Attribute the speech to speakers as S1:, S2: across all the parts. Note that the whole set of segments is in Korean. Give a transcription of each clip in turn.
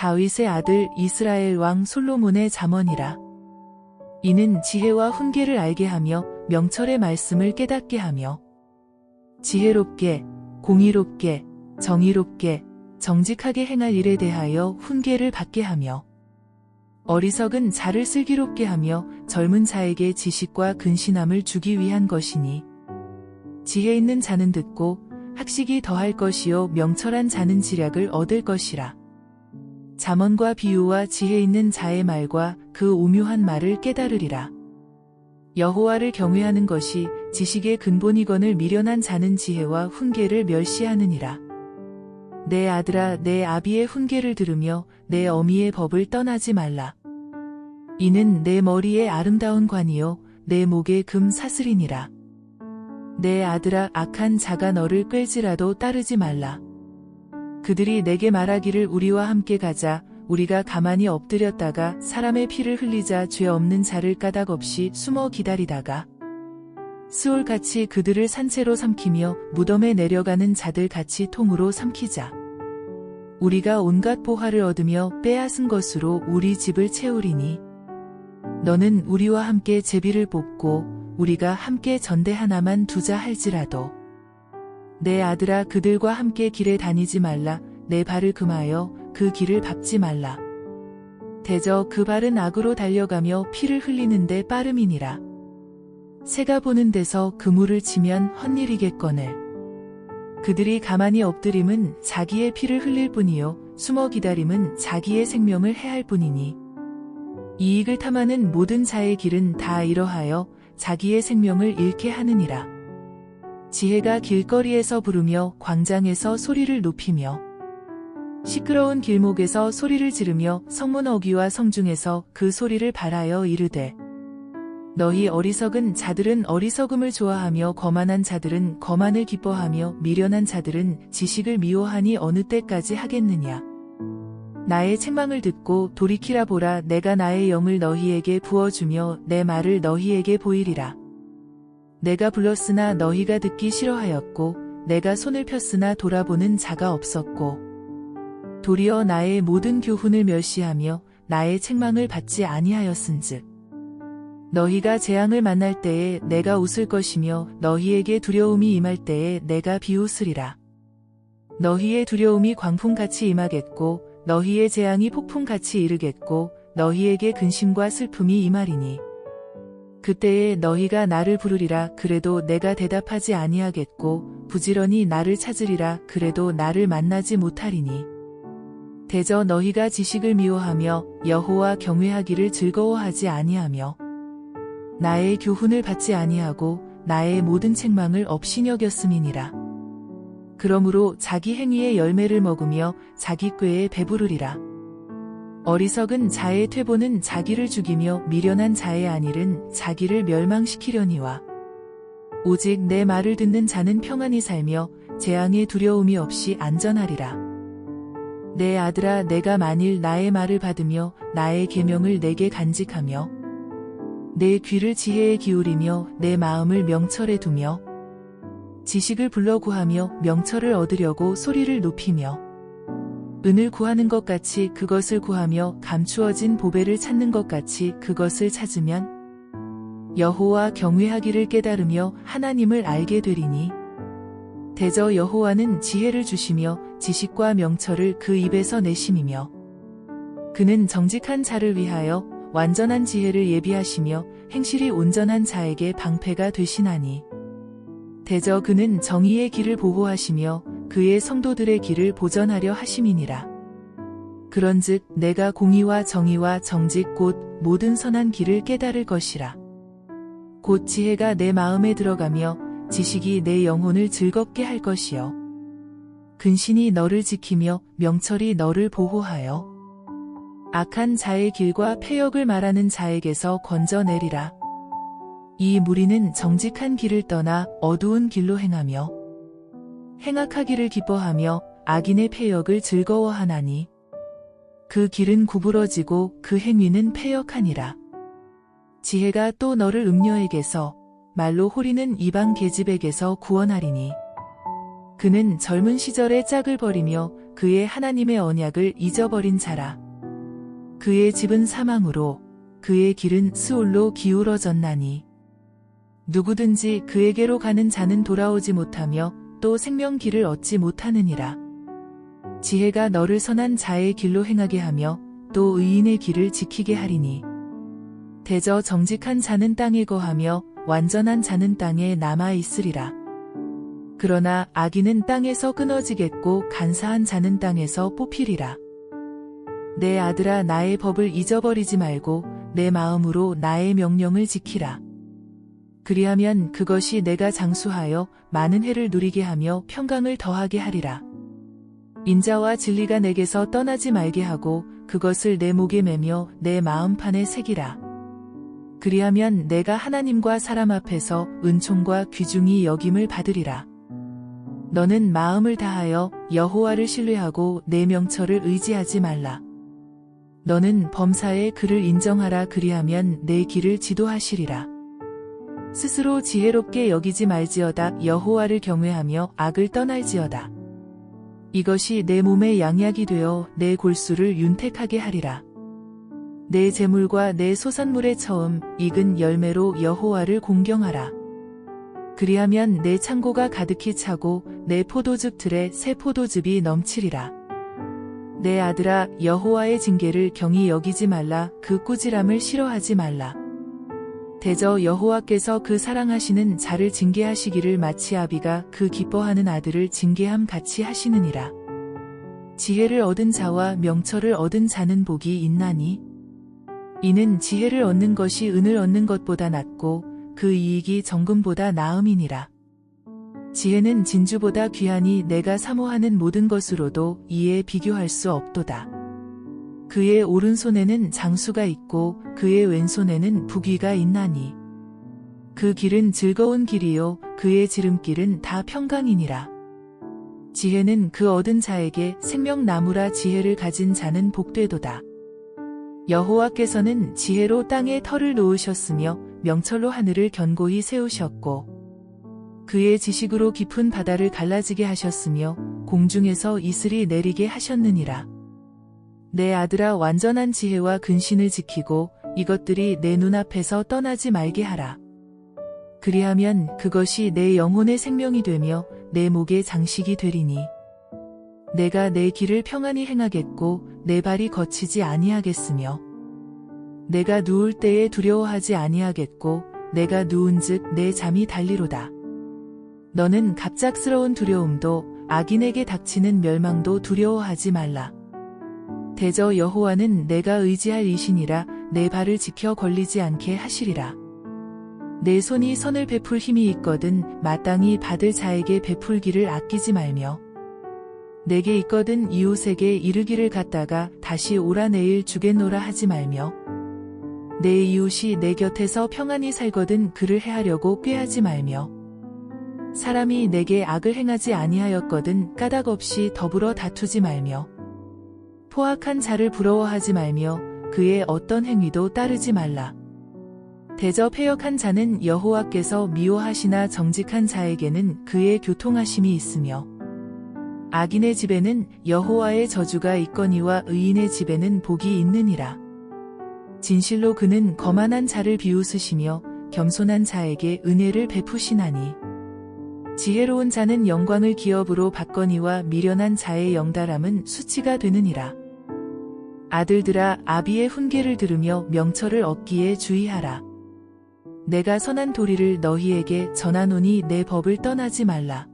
S1: 다윗의 아들 이스라엘 왕 솔로몬의 잠언이라. 이는 지혜와 훈계를 알게 하며 명철의 말씀을 깨닫게 하며 지혜롭게, 공의롭게, 정의롭게, 정직하게 행할 일에 대하여 훈계를 받게 하며 어리석은 자를 슬기롭게 하며 젊은 자에게 지식과 근신함을 주기 위한 것이니 지혜 있는 자는 듣고 학식이 더할 것이요 명철한 자는 지략을 얻을 것이라. 잠언과 비유와 지혜 있는 자의 말과 그 오묘한 말을 깨달으리라. 여호와를 경외하는 것이 지식의 근본이거늘 미련한 자는 지혜와 훈계를 멸시하느니라. 내 아들아, 내 아비의 훈계를 들으며 내 어미의 법을 떠나지 말라. 이는 내 머리에 아름다운 관이요 내 목에 금 사슬이니라. 내 아들아, 악한 자가 너를 끌지라도 따르지 말라. 그들이 내게 말하기를 우리와 함께 가자. 우리가 가만히 엎드렸다가 사람의 피를 흘리자. 죄 없는 자를 까닭없이 숨어 기다리다가 스올같이 그들을 산채로 삼키며 무덤에 내려가는 자들같이 통으로 삼키자. 우리가 온갖 보화를 얻으며 빼앗은 것으로 우리 집을 채우리니 너는 우리와 함께 제비를 뽑고 우리가 함께 전대 하나만 두자 할지라도 내 아들아, 그들과 함께 길에 다니지 말라. 내 발을 금하여 그 길을 밟지 말라. 대저 그 발은 악으로 달려가며 피를 흘리는데 빠름이니라. 새가 보는 데서 그물을 치면 헛일이겠거늘. 그들이 가만히 엎드림은 자기의 피를 흘릴 뿐이요 숨어 기다림은 자기의 생명을 해할 뿐이니 이익을 탐하는 모든 자의 길은 다 이러하여 자기의 생명을 잃게 하느니라. 지혜가 길거리에서 부르며 광장에서 소리를 높이며 시끄러운 길목에서 소리를 지르며 성문 어귀와 성중에서 그 소리를 발하여 이르되 너희 어리석은 자들은 어리석음을 좋아하며 거만한 자들은 거만을 기뻐하며 미련한 자들은 지식을 미워하니 어느 때까지 하겠느냐. 나의 책망을 듣고 돌이키라. 보라, 내가 나의 영을 너희에게 부어주며 내 말을 너희에게 보이리라. 내가 불렀으나 너희가 듣기 싫어하였고 내가 손을 폈으나 돌아보는 자가 없었고 도리어 나의 모든 교훈을 멸시하며 나의 책망을 받지 아니하였은즉 너희가 재앙을 만날 때에 내가 웃을 것이며 너희에게 두려움이 임할 때에 내가 비웃으리라. 너희의 두려움이 광풍같이 임하겠고 너희의 재앙이 폭풍같이 이르겠고 너희에게 근심과 슬픔이 임하리니 그때에 너희가 나를 부르리라. 그래도 내가 대답하지 아니하겠고 부지런히 나를 찾으리라. 그래도 나를 만나지 못하리니 대저 너희가 지식을 미워하며 여호와 경외하기를 즐거워하지 아니하며 나의 교훈을 받지 아니하고 나의 모든 책망을 업신여겼음이니라. 그러므로 자기 행위의 열매를 먹으며 자기 꾀에 배부르리라. 어리석은 자의 퇴보는 자기를 죽이며 미련한 자의 안일은 자기를 멸망시키려니와 오직 내 말을 듣는 자는 평안히 살며 재앙의 두려움이 없이 안전하리라. 내 아들아, 내가 만일 나의 말을 받으며 나의 계명을 내게 간직하며 내 귀를 지혜에 기울이며 내 마음을 명철에 두며 지식을 불러 구하며 명철을 얻으려고 소리를 높이며 은을 구하는 것 같이 그것을 구하며 감추어진 보배를 찾는 것 같이 그것을 찾으면 여호와 경외하기를 깨달으며 하나님을 알게 되리니 대저 여호와는 지혜를 주시며 지식과 명철을 그 입에서 내심이며 그는 정직한 자를 위하여 완전한 지혜를 예비하시며 행실이 온전한 자에게 방패가 되시나니 대저 그는 정의의 길을 보호하시며 그의 성도들의 길을 보전하려 하심이니라. 그런즉 내가 공의와 정의와 정직 곧 모든 선한 길을 깨달을 것이라. 곧 지혜가 내 마음에 들어가며 지식이 내 영혼을 즐겁게 할 것이요 근신이 너를 지키며 명철이 너를 보호하여 악한 자의 길과 패역을 말하는 자에게서 건져내리라. 이 무리는 정직한 길을 떠나 어두운 길로 행하며 행악하기를 기뻐하며 악인의 패역을 즐거워하나니 그 길은 구부러지고 그 행위는 패역하니라. 지혜가 또 너를 음녀에게서 말로 호리는 이방 계집에게서 구원하리니 그는 젊은 시절에 짝을 버리며 그의 하나님의 언약을 잊어버린 자라. 그의 집은 사망으로 그의 길은 스올로 기울어졌나니 누구든지 그에게로 가는 자는 돌아오지 못하며 또 생명길을 얻지 못하느니라. 지혜가 너를 선한 자의 길로 행하게 하며 또 의인의 길을 지키게 하리니 대저 정직한 자는 땅에 거하며 완전한 자는 땅에 남아 있으리라. 그러나 악인은 땅에서 끊어지겠고 간사한 자는 땅에서 뽑히리라. 내 아들아, 나의 법을 잊어버리지 말고 내 마음으로 나의 명령을 지키라. 그리하면 그것이 내가 장수하여 많은 해를 누리게 하며 평강을 더하게 하리라. 인자와 진리가 내게서 떠나지 말게 하고 그것을 내 목에 매며 내 마음판에 새기라. 그리하면 내가 하나님과 사람 앞에서 은총과 귀중히 여김을 받으리라. 너는 마음을 다하여 여호와를 신뢰하고 내 명철을 의지하지 말라. 너는 범사에 그를 인정하라. 그리하면 내 길을 지도하시리라. 스스로 지혜롭게 여기지 말지어다. 여호와를 경외하며 악을 떠날지어다. 이것이 내 몸의 양약이 되어 내 골수를 윤택하게 하리라. 내 재물과 내 소산물의 처음 익은 열매로 여호와를 공경하라. 그리하면 내 창고가 가득히 차고 내 포도즙 틀에 새 포도즙이 넘치리라. 내 아들아, 여호와의 징계를 경히 여기지 말라. 그 꾸지람을 싫어하지 말라. 대저 여호와께서 그 사랑하시는 자를 징계하시기를 마치 아비가 그 기뻐하는 아들을 징계함 같이 하시느니라. 지혜를 얻은 자와 명철을 얻은 자는 복이 있나니 이는 지혜를 얻는 것이 은을 얻는 것보다 낫고 그 이익이 정금보다 나음이니라. 지혜는 진주보다 귀하니 내가 사모하는 모든 것으로도 이에 비교할 수 없도다. 그의 오른손에는 장수가 있고 그의 왼손에는 부귀가 있나니 그 길은 즐거운 길이요 그의 지름길은 다 평강이니라. 지혜는 그 얻은 자에게 생명나무라. 지혜를 가진 자는 복되도다. 여호와께서는 지혜로 땅에 터를 놓으셨으며 명철로 하늘을 견고히 세우셨고 그의 지식으로 깊은 바다를 갈라지게 하셨으며 공중에서 이슬이 내리게 하셨느니라. 내 아들아, 완전한 지혜와 근신을 지키고 이것들이 내 눈앞에서 떠나지 말게 하라. 그리하면 그것이 내 영혼의 생명이 되며 내 목의 장식이 되리니 내가 내 길을 평안히 행하겠고 내 발이 거치지 아니하겠으며 내가 누울 때에 두려워하지 아니하겠고 내가 누운즉 내 잠이 달리로다. 너는 갑작스러운 두려움도 악인에게 닥치는 멸망도 두려워하지 말라. 대저 여호와는 내가 의지할 이신이라. 내 발을 지켜 걸리지 않게 하시리라. 내 손이 선을 베풀 힘이 있거든 마땅히 받을 자에게 베풀기를 아끼지 말며 내게 있거든 이웃에게 이르기를 갖다가 다시 오라 내일 주겠노라 하지 말며 내 이웃이 내 곁에서 평안히 살거든 그를 해하려고 꾀하지 말며 사람이 내게 악을 행하지 아니하였거든 까닭 없이 더불어 다투지 말며 포악한 자를 부러워하지 말며 그의 어떤 행위도 따르지 말라. 대저 패역한 자는 여호와께서 미워하시나 정직한 자에게는 그의 교통하심이 있으며 악인의 집에는 여호와의 저주가 있거니와 의인의 집에는 복이 있느니라. 진실로 그는 거만한 자를 비웃으시며 겸손한 자에게 은혜를 베푸시나니 지혜로운 자는 영광을 기업으로 받거니와 미련한 자의 영달함은 수치가 되느니라. 아들들아, 아비의 훈계를 들으며 명철을 얻기에 주의하라. 내가 선한 도리를 너희에게 전하노니 내 법을 떠나지 말라.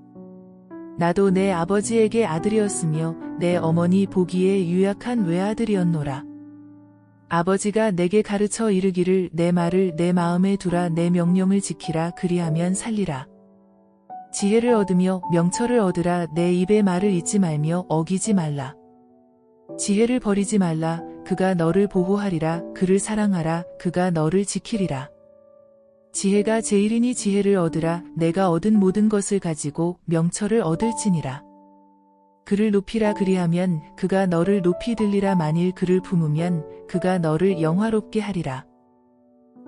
S1: 나도 내 아버지에게 아들이었으며 내 어머니 보기에 유약한 외아들이었노라. 아버지가 내게 가르쳐 이르기를 내 말을 내 마음에 두라. 내 명령을 지키라. 그리하면 살리라. 지혜를 얻으며 명철을 얻으라. 내 입의 말을 잊지 말며 어기지 말라. 지혜를 버리지 말라. 그가 너를 보호하리라. 그를 사랑하라. 그가 너를 지키리라. 지혜가 제일이니 지혜를 얻으라. 내가 얻은 모든 것을 가지고 명철을 얻을지니라. 그를 높이라. 그리하면 그가 너를 높이 들리라. 만일 그를 품으면 그가 너를 영화롭게 하리라.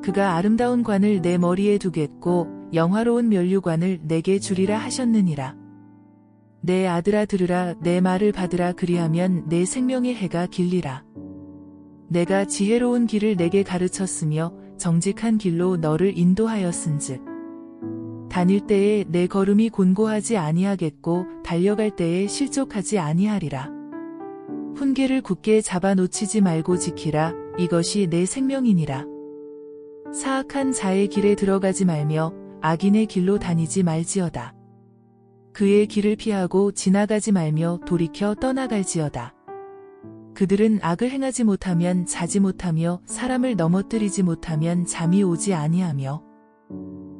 S1: 그가 아름다운 관을 내 머리에 두겠고 영화로운 면류관을 내게 주리라 하셨느니라. 내 아들아 들으라 내 말을 받으라 그리하면 내 생명의 해가 길리라. 내가 지혜로운 길을 내게 가르쳤으며 정직한 길로 너를 인도하였은즉 다닐 때에 내 걸음이 곤고하지 아니하겠고 달려갈 때에 실족하지 아니하리라. 훈계를 굳게 잡아 놓치지 말고 지키라. 이것이 내 생명이니라. 사악한 자의 길에 들어가지 말며 악인의 길로 다니지 말지어다. 그의 길을 피하고 지나가지 말며 돌이켜 떠나갈지어다. 그들은 악을 행하지 못하면 자지 못하며 사람을 넘어뜨리지 못하면 잠이 오지 아니하며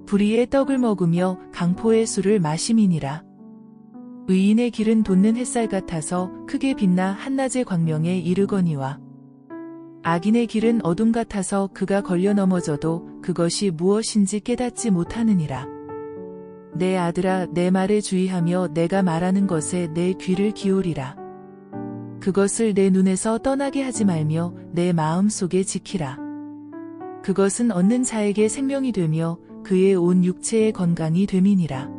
S1: 불의의 떡을 먹으며 강포의 술을 마심이니라. 의인의 길은 돋는 햇살 같아서 크게 빛나 한낮의 광명에 이르거니와 악인의 길은 어둠 같아서 그가 걸려 넘어져도 그것이 무엇인지 깨닫지 못하느니라. 내 아들아 내 말에 주의하며 내가 말하는 것에 내 귀를 기울이라. 그것을 내 눈에서 떠나게 하지 말며 내 마음 속에 지키라. 그것은 얻는 자에게 생명이 되며 그의 온 육체의 건강이 됨이니라.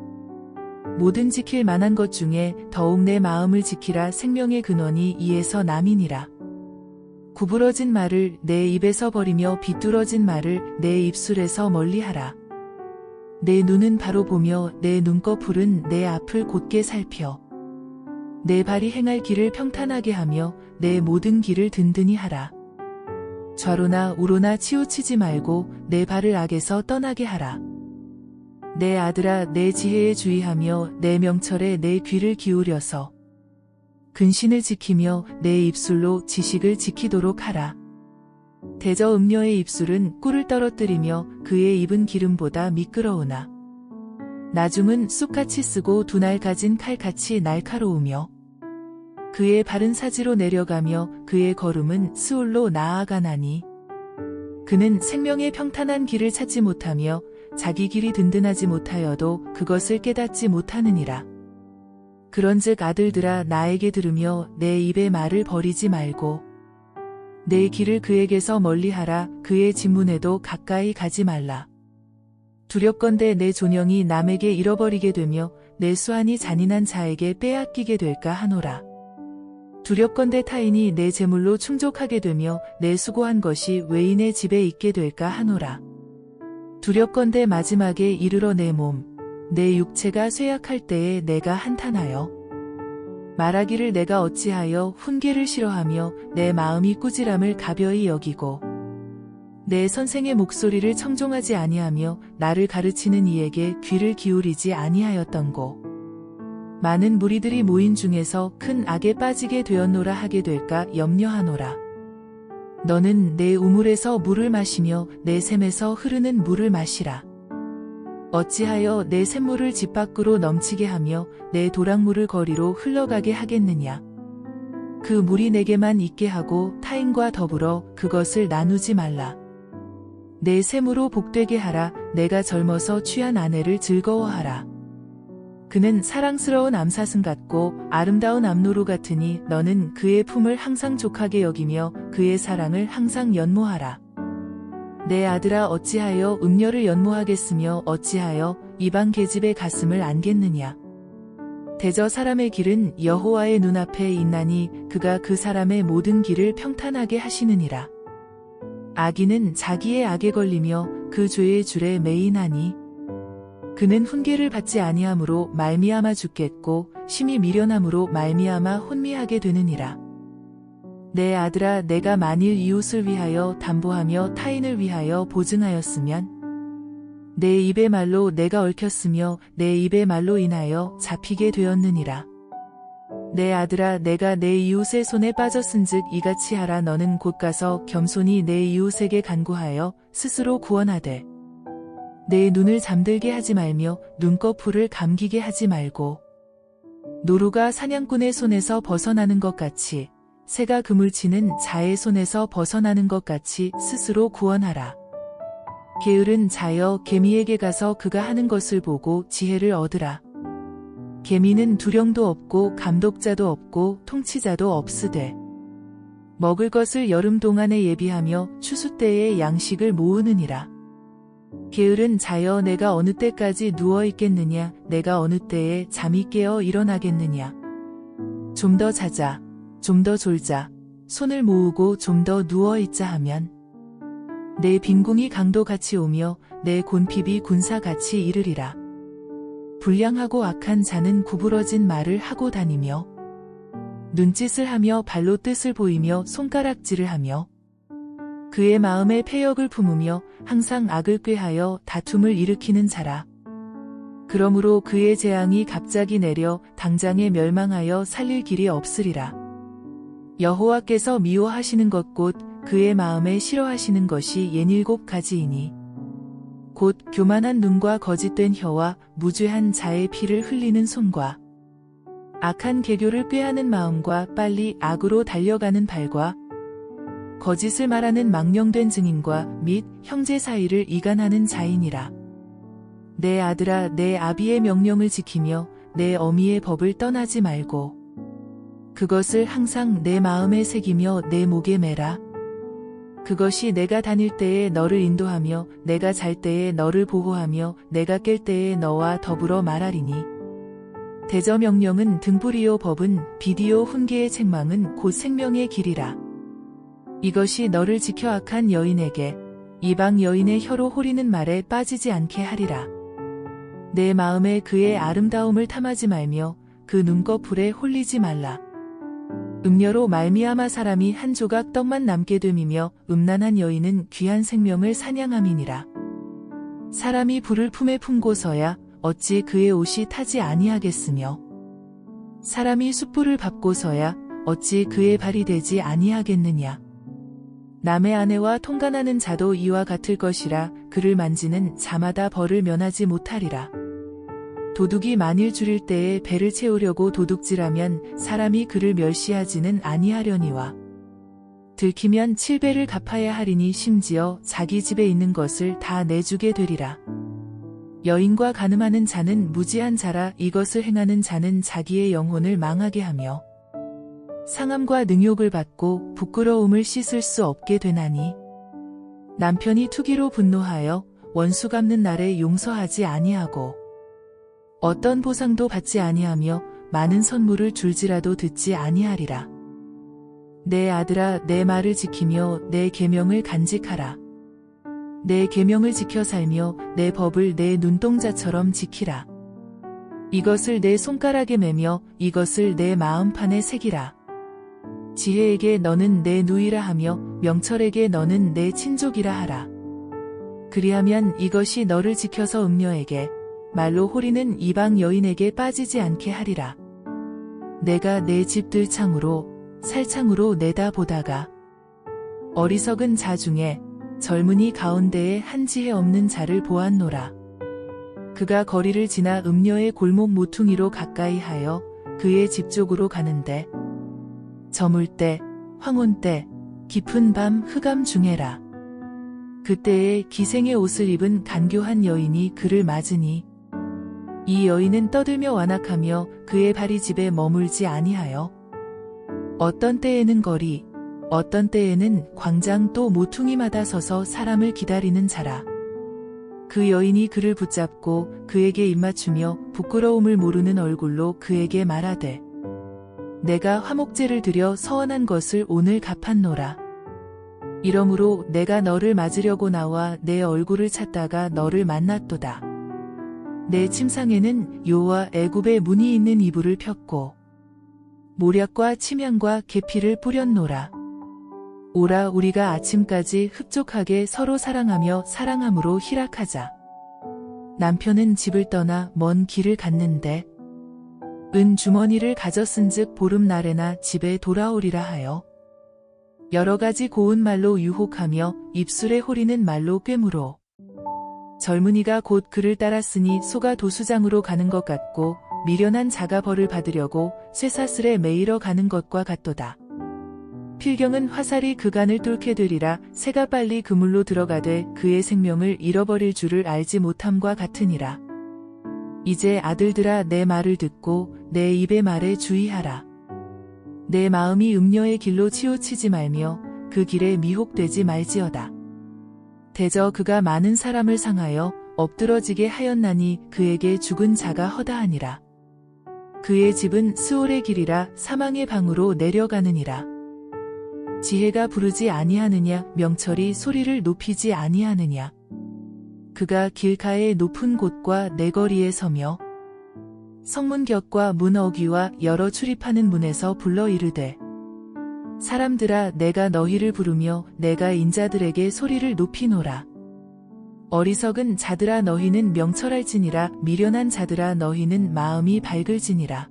S1: 모든 지킬 만한 것 중에 더욱 내 마음을 지키라. 생명의 근원이 이에서 남이니라. 구부러진 말을 내 입에서 버리며 비뚤어진 말을 내 입술에서 멀리하라. 내 눈은 바로 보며 내 눈꺼풀은 내 앞을 곧게 살펴. 내 발이 행할 길을 평탄하게 하며 내 모든 길을 든든히 하라. 좌로나 우로나 치우치지 말고 내 발을 악에서 떠나게 하라. 내 아들아 내 지혜에 주의하며 내 명철에 내 귀를 기울여서 근신을 지키며 내 입술로 지식을 지키도록 하라. 대저 음녀의 입술은 꿀을 떨어뜨리며 그의 입은 기름보다 미끄러우나 나중은 쑥같이 쓰고 두 날 가진 칼같이 날카로우며 그의 발은 사지로 내려가며 그의 걸음은 스올로 나아가나니 그는 생명의 평탄한 길을 찾지 못하며 자기 길이 든든하지 못하여도 그것을 깨닫지 못하느니라. 그런즉 아들들아 나에게 들으며 내 입의 말을 버리지 말고 내 길을 그에게서 멀리하라. 그의 진문에도 가까이 가지 말라. 두렵건대 내 존영이 남에게 잃어버리게 되며 내 수완이 잔인한 자에게 빼앗기게 될까 하노라. 두렵건대 타인이 내 재물로 충족하게 되며 내 수고한 것이 외인의 집에 있게 될까 하노라. 두렵건대 마지막에 이르러 내 몸, 내 육체가 쇠약할 때에 내가 한탄하여 말하기를 내가 어찌하여 훈계를 싫어하며 내 마음이 꾸지람을 가벼이 여기고 내 선생의 목소리를 청종하지 아니하며 나를 가르치는 이에게 귀를 기울이지 아니하였던고. 많은 무리들이 모인 중에서 큰 악에 빠지게 되었노라 하게 될까 염려하노라. 너는 내 우물에서 물을 마시며 내 샘에서 흐르는 물을 마시라. 어찌하여 내 샘물을 집 밖으로 넘치게 하며 내 도랑물을 거리로 흘러가게 하겠느냐. 그 물이 내게만 있게 하고 타인과 더불어 그것을 나누지 말라. 내 샘으로 복되게 하라. 내가 젊어서 취한 아내를 즐거워하라. 그는 사랑스러운 암사슴 같고 아름다운 암노루 같으니 너는 그의 품을 항상 족하게 여기며 그의 사랑을 항상 연모하라. 내 아들아 어찌하여 음녀를 연모하겠으며 어찌하여 이방 계집의 가슴을 안겠느냐. 대저 사람의 길은 여호와의 눈앞에 있나니 그가 그 사람의 모든 길을 평탄하게 하시느니라. 악인은 자기의 악에 걸리며 그 죄의 줄에 매이나니 그는 훈계를 받지 아니함으로 말미암아 죽겠고 심히 미련함으로 말미암아 혼미하게 되느니라. 내 아들아 내가 만일 이웃을 위하여 담보하며 타인을 위하여 보증하였으면 내 입의 말로 내가 얽혔으며 내 입의 말로 인하여 잡히게 되었느니라. 내 아들아 내가 내 이웃의 손에 빠졌은즉 이같이 하라. 너는 곧 가서 겸손히 내 이웃에게 간구하여 스스로 구원하되 내 눈을 잠들게 하지 말며 눈꺼풀을 감기게 하지 말고 노루가 사냥꾼의 손에서 벗어나는 것 같이 새가 그물 치는 자의 손에서 벗어나는 것 같이 스스로 구원하라. 게으른 자여 개미에게 가서 그가 하는 것을 보고 지혜를 얻으라. 개미는 두령도 없고 감독자도 없고 통치자도 없으되 먹을 것을 여름 동안에 예비하며 추수 때에 양식을 모으느니라. 게으른 자여 내가 어느 때까지 누워 있겠느냐 내가 어느 때에 잠이 깨어 일어나겠느냐. 좀 더 자자 좀 더 졸자 손을 모으고 좀 더 누워 있자 하면 내 빈궁이 강도같이 오며 내 곤핍이 군사같이 이르리라. 불량하고 악한 자는 구부러진 말을 하고 다니며 눈짓을 하며 발로 뜻을 보이며 손가락질을 하며 그의 마음에 패역을 품으며 항상 악을 꾀하여 다툼을 일으키는 자라. 그러므로 그의 재앙이 갑자기 내려 당장에 멸망하여 살릴 길이 없으리라. 여호와께서 미워하시는 것 곧 그의 마음에 싫어하시는 것이 67가지이니 곧 교만한 눈과 거짓된 혀와 무죄한 자의 피를 흘리는 손과 악한 계교를 꾀하는 마음과 빨리 악으로 달려가는 발과 거짓을 말하는 망령된 증인과 및 형제 사이를 이간하는 자이니라. 내 아들아 내 아비의 명령을 지키며 내 어미의 법을 떠나지 말고 그것을 항상 내 마음에 새기며 내 목에 매라. 그것이 내가 다닐 때에 너를 인도하며 내가 잘 때에 너를 보호하며 내가 깰 때에 너와 더불어 말하리니 대저 명령은 등불이요 법은 빛이요 훈계의 책망은 곧 생명의 길이라. 이것이 너를 지켜 악한 여인에게 이방 여인의 혀로 호리는 말에 빠지지 않게 하리라. 내 마음에 그의 아름다움을 탐하지 말며 그 눈꺼풀에 홀리지 말라. 음녀로 말미암아 사람이 한 조각 떡만 남게 됨이며 음란한 여인은 귀한 생명을 사냥함이니라. 사람이 불을 품에 품고서야 어찌 그의 옷이 타지 아니하겠으며 사람이 숯불을 밟고서야 어찌 그의 발이 되지 아니하겠느냐. 남의 아내와 통간하는 자도 이와 같을 것이라. 그를 만지는 자마다 벌을 면하지 못하리라. 도둑이 만일 줄일 때에 배를 채우려고 도둑질하면 사람이 그를 멸시하지는 아니하려니와 들키면 7배를 갚아야 하리니 심지어 자기 집에 있는 것을 다 내주게 되리라. 여인과 간음하는 자는 무지한 자라. 이것을 행하는 자는 자기의 영혼을 망하게 하며 상함과 능욕을 받고 부끄러움을 씻을 수 없게 되나니 남편이 투기로 분노하여 원수 갚는 날에 용서하지 아니하고 어떤 보상도 받지 아니하며 많은 선물을 줄지라도 듣지 아니하리라. 내 아들아 내 말을 지키며 내 계명을 간직하라. 내 계명을 지켜 살며 내 법을 내 눈동자처럼 지키라. 이것을 내 손가락에 매며 이것을 내 마음판에 새기라. 지혜에게 너는 내 누이라 하며 명철에게 너는 내 친족이라 하라. 그리하면 이것이 너를 지켜서 음녀에게 말로 호리는 이방 여인에게 빠지지 않게 하리라. 내가 내 집 들창으로 살창으로 내다보다가 어리석은 자 중에 젊은이 가운데에 한 지혜 없는 자를 보았노라. 그가 거리를 지나 음녀의 골목 모퉁이로 가까이 하여 그의 집 쪽으로 가는데 저물 때 황혼 때 깊은 밤 흑암 중에라. 그때에 기생의 옷을 입은 간교한 여인이 그를 맞으니 이 여인은 떠들며 완악하며 그의 발이 집에 머물지 아니하여 어떤 때에는 거리 어떤 때에는 광장 또 모퉁이마다 서서 사람을 기다리는 자라. 그 여인이 그를 붙잡고 그에게 입맞추며 부끄러움을 모르는 얼굴로 그에게 말하되 내가 화목제를 드려 서원한 것을 오늘 갚았노라. 이러므로 내가 너를 맞으려고 나와 내 얼굴을 찾다가 너를 만났도다. 내 침상에는 요와 애굽의 문이 있는 이불을 폈고 모략과 침향과 계피를 뿌렸노라. 오라 우리가 아침까지 흡족하게 서로 사랑하며 사랑함으로 희락하자. 남편은 집을 떠나 먼 길을 갔는데 은 주머니를 가졌은즉 보름날에나 집에 돌아오리라 하여 여러 가지 고운 말로 유혹하며 입술에 호리는 말로 꿰물어 젊은이가 곧 그를 따랐으니 소가 도수장으로 가는 것 같고 미련한 자가 벌을 받으려고 쇠사슬에 매이러 가는 것과 같도다. 필경은 화살이 그간을 뚫게 되리라. 새가 빨리 그물로 들어가되 그의 생명을 잃어버릴 줄을 알지 못함과 같으니라. 이제 아들들아 내 말을 듣고 내 입의 말에 주의하라. 내 마음이 음녀의 길로 치우치지 말며 그 길에 미혹되지 말지어다. 대저 그가 많은 사람을 상하여 엎드러지게 하였나니 그에게 죽은 자가 허다하니라. 그의 집은 스올의 길이라 사망의 방으로 내려가느니라. 지혜가 부르지 아니하느냐, 명철이 소리를 높이지 아니하느냐. 그가 길가의 높은 곳과 내거리에 서며 성문 곁과 문 어귀와 여러 출입하는 문에서 불러 이르되, 사람들아, 내가 너희를 부르며 내가 인자들에게 소리를 높이노라. 어리석은 자들아, 너희는 명철할지니라. 미련한 자들아, 너희는 마음이 밝을지니라.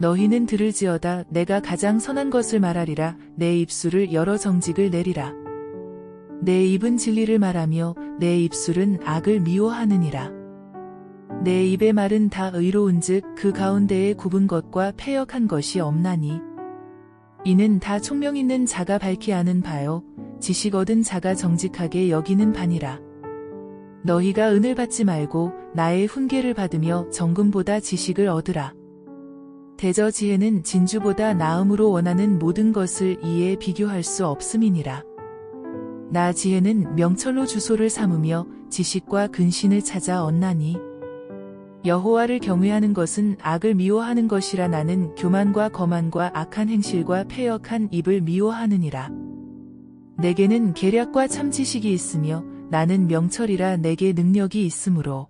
S1: 너희는 들을지어다. 내가 가장 선한 것을 말하리라. 내 입술을 열어 정직을 내리라. 내 입은 진리를 말하며 내 입술은 악을 미워하느니라. 내 입의 말은 다 의로운즉 그 가운데에 굽은 것과 패역한 것이 없나니, 이는 다 총명 있는 자가 밝히 아는 바요 지식 얻은 자가 정직하게 여기는 바니라. 너희가 은을 받지 말고 나의 훈계를 받으며 정금보다 지식을 얻으라. 대저 지혜는 진주보다 나음으로 원하는 모든 것을 이에 비교할 수 없음이니라. 나 지혜는 명철로 주소를 삼으며 지식과 근신을 찾아 얻나니, 여호와를 경외하는 것은 악을 미워하는 것이라. 나는 교만과 거만과 악한 행실과 패역한 입을 미워하느니라. 내게는 계략과 참 지식이 있으며 나는 명철이라. 내게 능력이 있으므로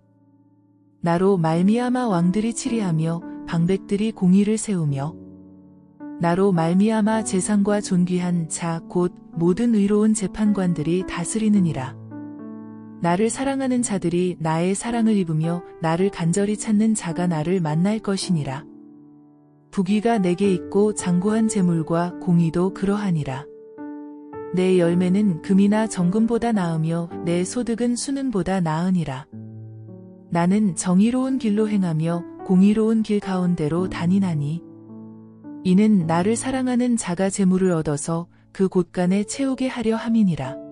S1: 나로 말미암아 왕들이 치리하며 방백들이 공의를 세우며 나로 말미암아 재상과 존귀한 자 곧 모든 의로운 재판관들이 다스리느니라. 나를 사랑하는 자들이 나의 사랑을 입으며 나를 간절히 찾는 자가 나를 만날 것이니라. 부귀가 내게 있고 장고한 재물과 공의도 그러하니라. 내 열매는 금이나 정금보다 나으며 내 소득은 수능보다 나으니라. 나는 정의로운 길로 행하며 공의로운 길 가운데로 다니나니, 이는 나를 사랑하는 자가 재물을 얻어서 그 곳간에 채우게 하려 함이니라.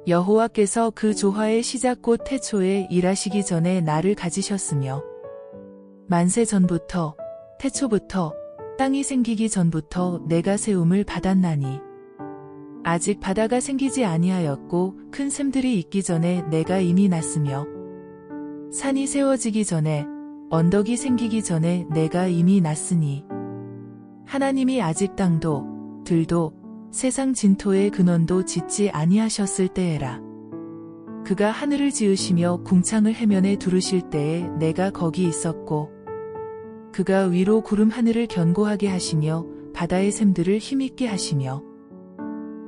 S1: 여호와께서 그 조화의 시작 곧 태초에 일하시기 전에 나를 가지셨으며, 만세 전부터 태초부터 땅이 생기기 전부터 내가 세움을 받았나니, 아직 바다가 생기지 아니하였고 큰 샘들이 있기 전에 내가 이미 났으며, 산이 세워지기 전에 언덕이 생기기 전에 내가 이미 났으니, 하나님이 아직 땅도 들도 세상 진토의 근원도 짓지 아니하셨을 때에라. 그가 하늘을 지으시며 궁창을 해면에 두르실 때에 내가 거기 있었고, 그가 위로 구름 하늘을 견고하게 하시며 바다의 샘들을 힘있게 하시며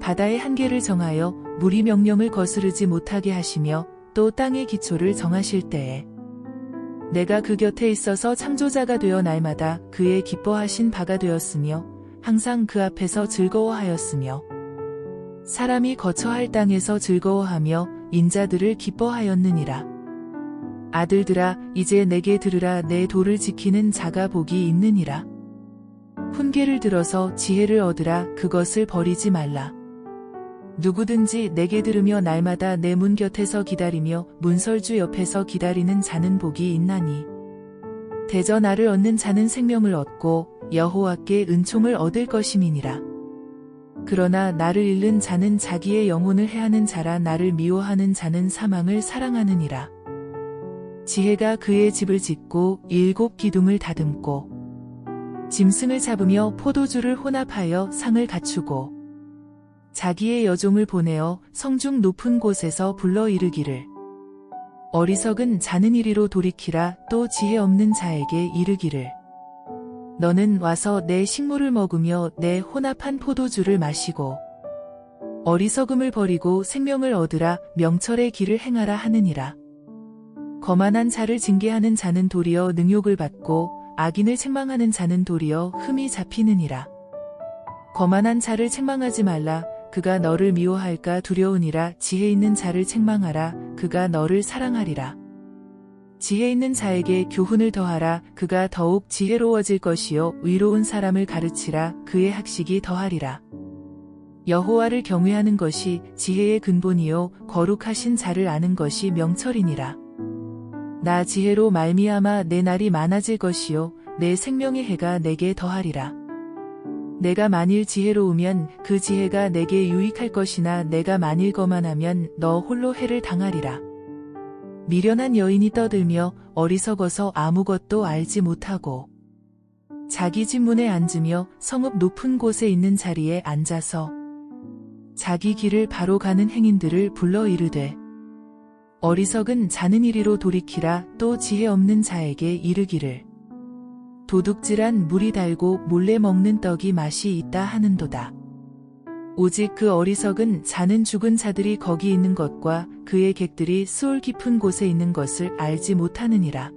S1: 바다의 한계를 정하여 물이 명령을 거스르지 못하게 하시며 또 땅의 기초를 정하실 때에 내가 그 곁에 있어서 창조자가 되어 날마다 그의 기뻐하신 바가 되었으며 항상 그 앞에서 즐거워하였으며 사람이 거처할 땅에서 즐거워하며 인자들을 기뻐하였느니라. 아들들아, 이제 내게 들으라. 내 도를 지키는 자가 복이 있느니라. 훈계를 들어서 지혜를 얻으라. 그것을 버리지 말라. 누구든지 내게 들으며 날마다 내 문 곁에서 기다리며 문설주 옆에서 기다리는 자는 복이 있나니, 대저 나를 얻는 자는 생명을 얻고 여호와께 은총을 얻을 것임이니라. 그러나 나를 잃는 자는 자기의 영혼을 해하는 자라. 나를 미워하는 자는 사망을 사랑하느니라. 지혜가 그의 집을 짓고 7 기둥을 다듬고 짐승을 잡으며 포도주를 혼합하여 상을 갖추고 자기의 여종을 보내어 성중 높은 곳에서 불러 이르기를, 어리석은 자는 이리로 돌이키라. 또 지혜 없는 자에게 이르기를, 너는 와서 내 식물을 먹으며 내 혼합한 포도주를 마시고 어리석음을 버리고 생명을 얻으라. 명철의 길을 행하라 하느니라. 거만한 자를 징계하는 자는 도리어 능욕을 받고 악인을 책망하는 자는 도리어 흠이 잡히느니라. 거만한 자를 책망하지 말라. 그가 너를 미워할까 두려우니라. 지혜 있는 자를 책망하라. 그가 너를 사랑하리라. 지혜 있는 자에게 교훈을 더하라. 그가 더욱 지혜로워질 것이요 의로운 사람을 가르치라. 그의 학식이 더하리라. 여호와를 경외하는 것이 지혜의 근본이요 거룩하신 자를 아는 것이 명철이니라. 나 지혜로 말미암아 내 날이 많아질 것이요 내 생명의 해가 내게 더하리라. 내가 만일 지혜로우면 그 지혜가 내게 유익할 것이나 내가 만일 거만하면 너 홀로 해를 당하리라. 미련한 여인이 떠들며 어리석어서 아무것도 알지 못하고 자기 집 문에 앉으며 성읍 높은 곳에 있는 자리에 앉아서 자기 길을 바로 가는 행인들을 불러 이르되 어리석은 자는 이리로 돌이키라. 또 지혜 없는 자에게 이르기를 도둑질한 물이 달고 몰래 먹는 떡이 맛이 있다 하는도다. 오직 그 어리석은 자는 죽은 자들이 거기 있는 것과 그의 객들이 수올 깊은 곳에 있는 것을 알지 못하느니라.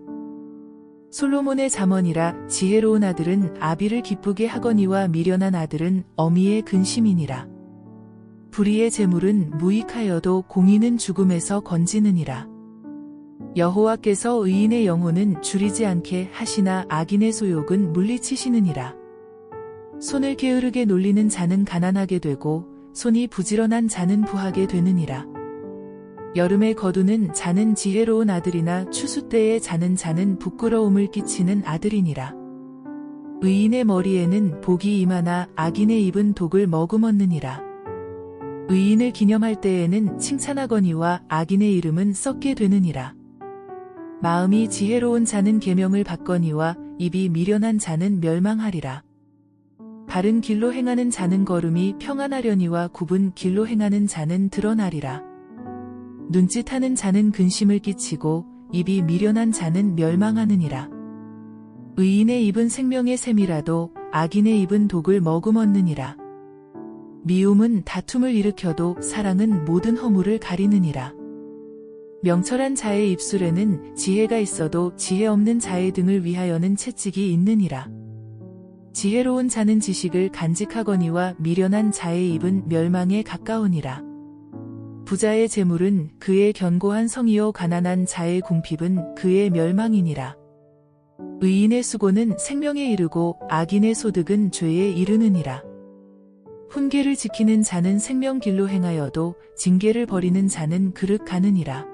S1: 솔로몬의 잠언이라. 지혜로운 아들은 아비를 기쁘게 하거니와 미련한 아들은 어미의 근심이니라. 불의의 재물은 무익하여도 공의는 죽음에서 건지느니라. 여호와께서 의인의 영혼은 줄이지 않게 하시나 악인의 소욕은 물리치시느니라. 손을 게으르게 놀리는 자는 가난하게 되고 손이 부지런한 자는 부하게 되느니라. 여름에 거두는 자는 지혜로운 아들이나 추수 때에 자는 부끄러움을 끼치는 아들이니라. 의인의 머리에는 복이 임하나 악인의 입은 독을 머금었느니라. 의인을 기념할 때에는 칭찬하거니와 악인의 이름은 썩게 되느니라. 마음이 지혜로운 자는 계명을 받거니와 입이 미련한 자는 멸망하리라. 바른 길로 행하는 자는 걸음이 평안하려니와 굽은 길로 행하는 자는 드러나리라. 눈짓하는 자는 근심을 끼치고 입이 미련한 자는 멸망하느니라. 의인의 입은 생명의 샘이라도 악인의 입은 독을 머금었느니라. 미움은 다툼을 일으켜도 사랑은 모든 허물을 가리느니라. 명철한 자의 입술에는 지혜가 있어도 지혜 없는 자의 등을 위하여는 채찍이 있느니라. 지혜로운 자는 지식을 간직하거니와 미련한 자의 입은 멸망에 가까우니라. 부자의 재물은 그의 견고한 성이요 가난한 자의 궁핍은 그의 멸망이니라. 의인의 수고는 생명에 이르고 악인의 소득은 죄에 이르느니라. 훈계를 지키는 자는 생명길로 행하여도 징계를 버리는 자는 그릇 가느니라.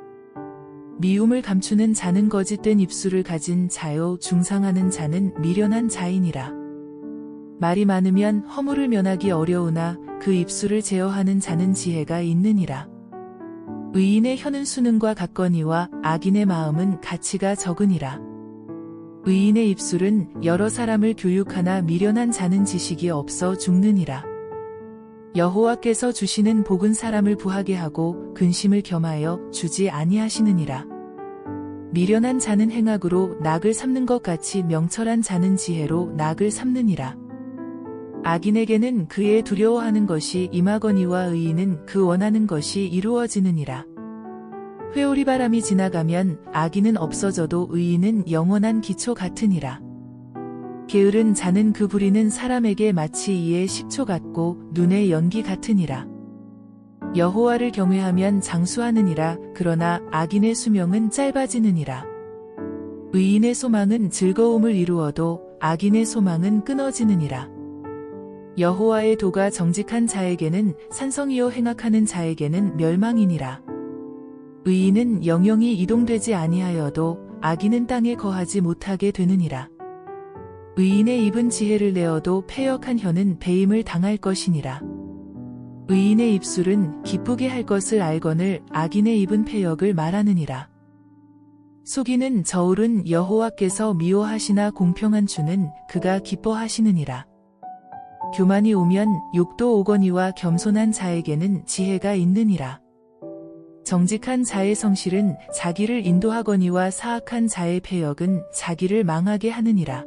S1: 미움을 감추는 자는 거짓된 입술을 가진 자요 중상하는 자는 미련한 자이니라. 말이 많으면 허물을 면하기 어려우나 그 입술을 제어하는 자는 지혜가 있느니라. 의인의 혀는 수능과 같거니와 악인의 마음은 가치가 적으니라. 의인의 입술은 여러 사람을 교육하나 미련한 자는 지식이 없어 죽느니라. 여호와께서 주시는 복은 사람을 부하게 하고 근심을 겸하여 주지 아니하시느니라. 미련한 자는 행악으로 낙을 삼는 것 같이 명철한 자는 지혜로 낙을 삼느니라. 악인에게는 그의 두려워하는 것이 임하거니와 의인은 그 원하는 것이 이루어지느니라. 회오리 바람이 지나가면 악인은 없어져도 의인은 영원한 기초 같으니라. 게으른 자는 그 부리는 사람에게 마치 이의 식초 같고 눈의 연기 같으니라. 여호와를 경외하면 장수하느니라. 그러나 악인의 수명은 짧아지느니라. 의인의 소망은 즐거움을 이루어도 악인의 소망은 끊어지느니라. 여호와의 도가 정직한 자에게는 산성이요 행악하는 자에게는 멸망이니라. 의인은 영영이 이동되지 아니하여도 악인은 땅에 거하지 못하게 되느니라. 의인의 입은 지혜를 내어도 패역한 혀는 배임을 당할 것이니라. 의인의 입술은 기쁘게 할 것을 알거늘 악인의 입은 패역을 말하느니라. 속이는 저울은 여호와께서 미워하시나 공평한 주는 그가 기뻐하시느니라. 교만이 오면 욕도 오거니와 겸손한 자에게는 지혜가 있느니라. 정직한 자의 성실은 자기를 인도하거니와 사악한 자의 패역은 자기를 망하게 하느니라.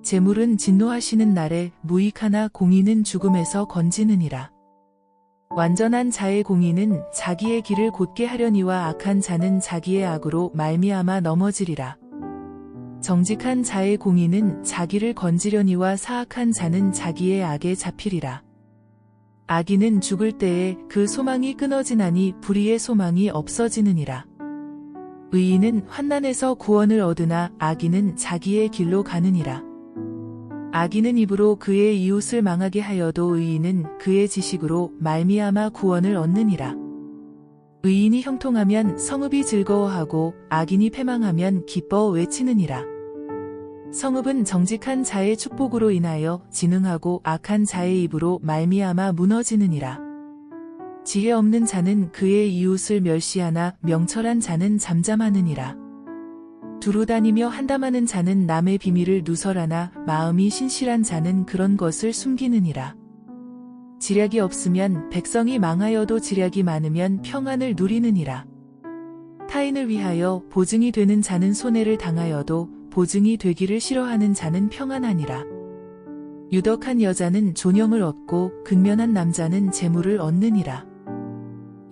S1: 재물은 진노하시는 날에 무익하나 공의는 죽음에서 건지느니라. 완전한 자의 공의는 자기의 길을 곧게 하려니와 악한 자는 자기의 악으로 말미암아 넘어지리라. 정직한 자의 공의는 자기를 건지려니와 사악한 자는 자기의 악에 잡히리라. 악인은 죽을 때에 그 소망이 끊어지나니 불의의 소망이 없어지느니라. 의인은 환난에서 구원을 얻으나 악인은 자기의 길로 가느니라. 악인은 입으로 그의 이웃을 망하게 하여도 의인은 그의 지식으로 말미암아 구원을 얻느니라. 의인이 형통하면 성읍이 즐거워하고 악인이 패망하면 기뻐 외치느니라. 성읍은 정직한 자의 축복으로 인하여 진흥하고 악한 자의 입으로 말미암아 무너지느니라. 지혜 없는 자는 그의 이웃을 멸시하나 명철한 자는 잠잠하느니라. 두루 다니며 한담하는 자는 남의 비밀을 누설하나 마음이 신실한 자는 그런 것을 숨기느니라. 지략이 없으면 백성이 망하여도 지략이 많으면 평안을 누리느니라. 타인을 위하여 보증이 되는 자는 손해를 당하여도 보증이 되기를 싫어하는 자는 평안하니라. 유덕한 여자는 존영을 얻고 근면한 남자는 재물을 얻느니라.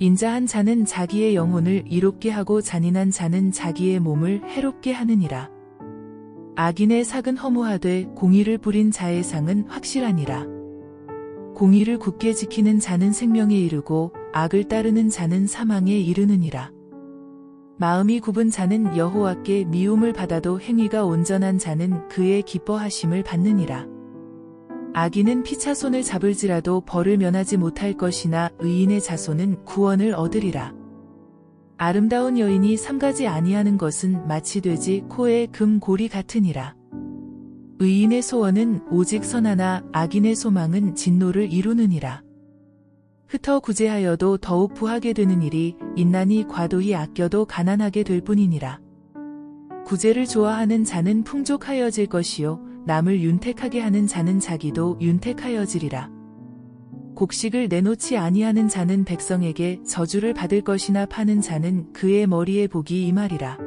S1: 인자한 자는 자기의 영혼을 이롭게 하고 잔인한 자는 자기의 몸을 해롭게 하느니라. 악인의 삭은 허무하되 공의를 부린 자의 상은 확실하니라. 공의를 굳게 지키는 자는 생명에 이르고 악을 따르는 자는 사망에 이르느니라. 마음이 굽은 자는 여호와께 미움을 받아도 행위가 온전한 자는 그의 기뻐하심을 받느니라. 악인은 피차손을 잡을지라도 벌을 면하지 못할 것이나 의인의 자손은 구원을 얻으리라. 아름다운 여인이 삼가지 아니하는 것은 마치 돼지 코에 금고리 같으니라. 의인의 소원은 오직 선하나 악인의 소망은 진노를 이루느니라. 흩어 구제하여도 더욱 부하게 되는 일이 인난이 과도히 아껴도 가난하게 될 뿐이니라. 구제를 좋아하는 자는 풍족하여질 것이요 남을 윤택하게 하는 자는 자기도 윤택하여지리라. 곡식을 내놓지 아니하는 자는 백성에게 저주를 받을 것이나 파는 자는 그의 머리에 복이 임하리라.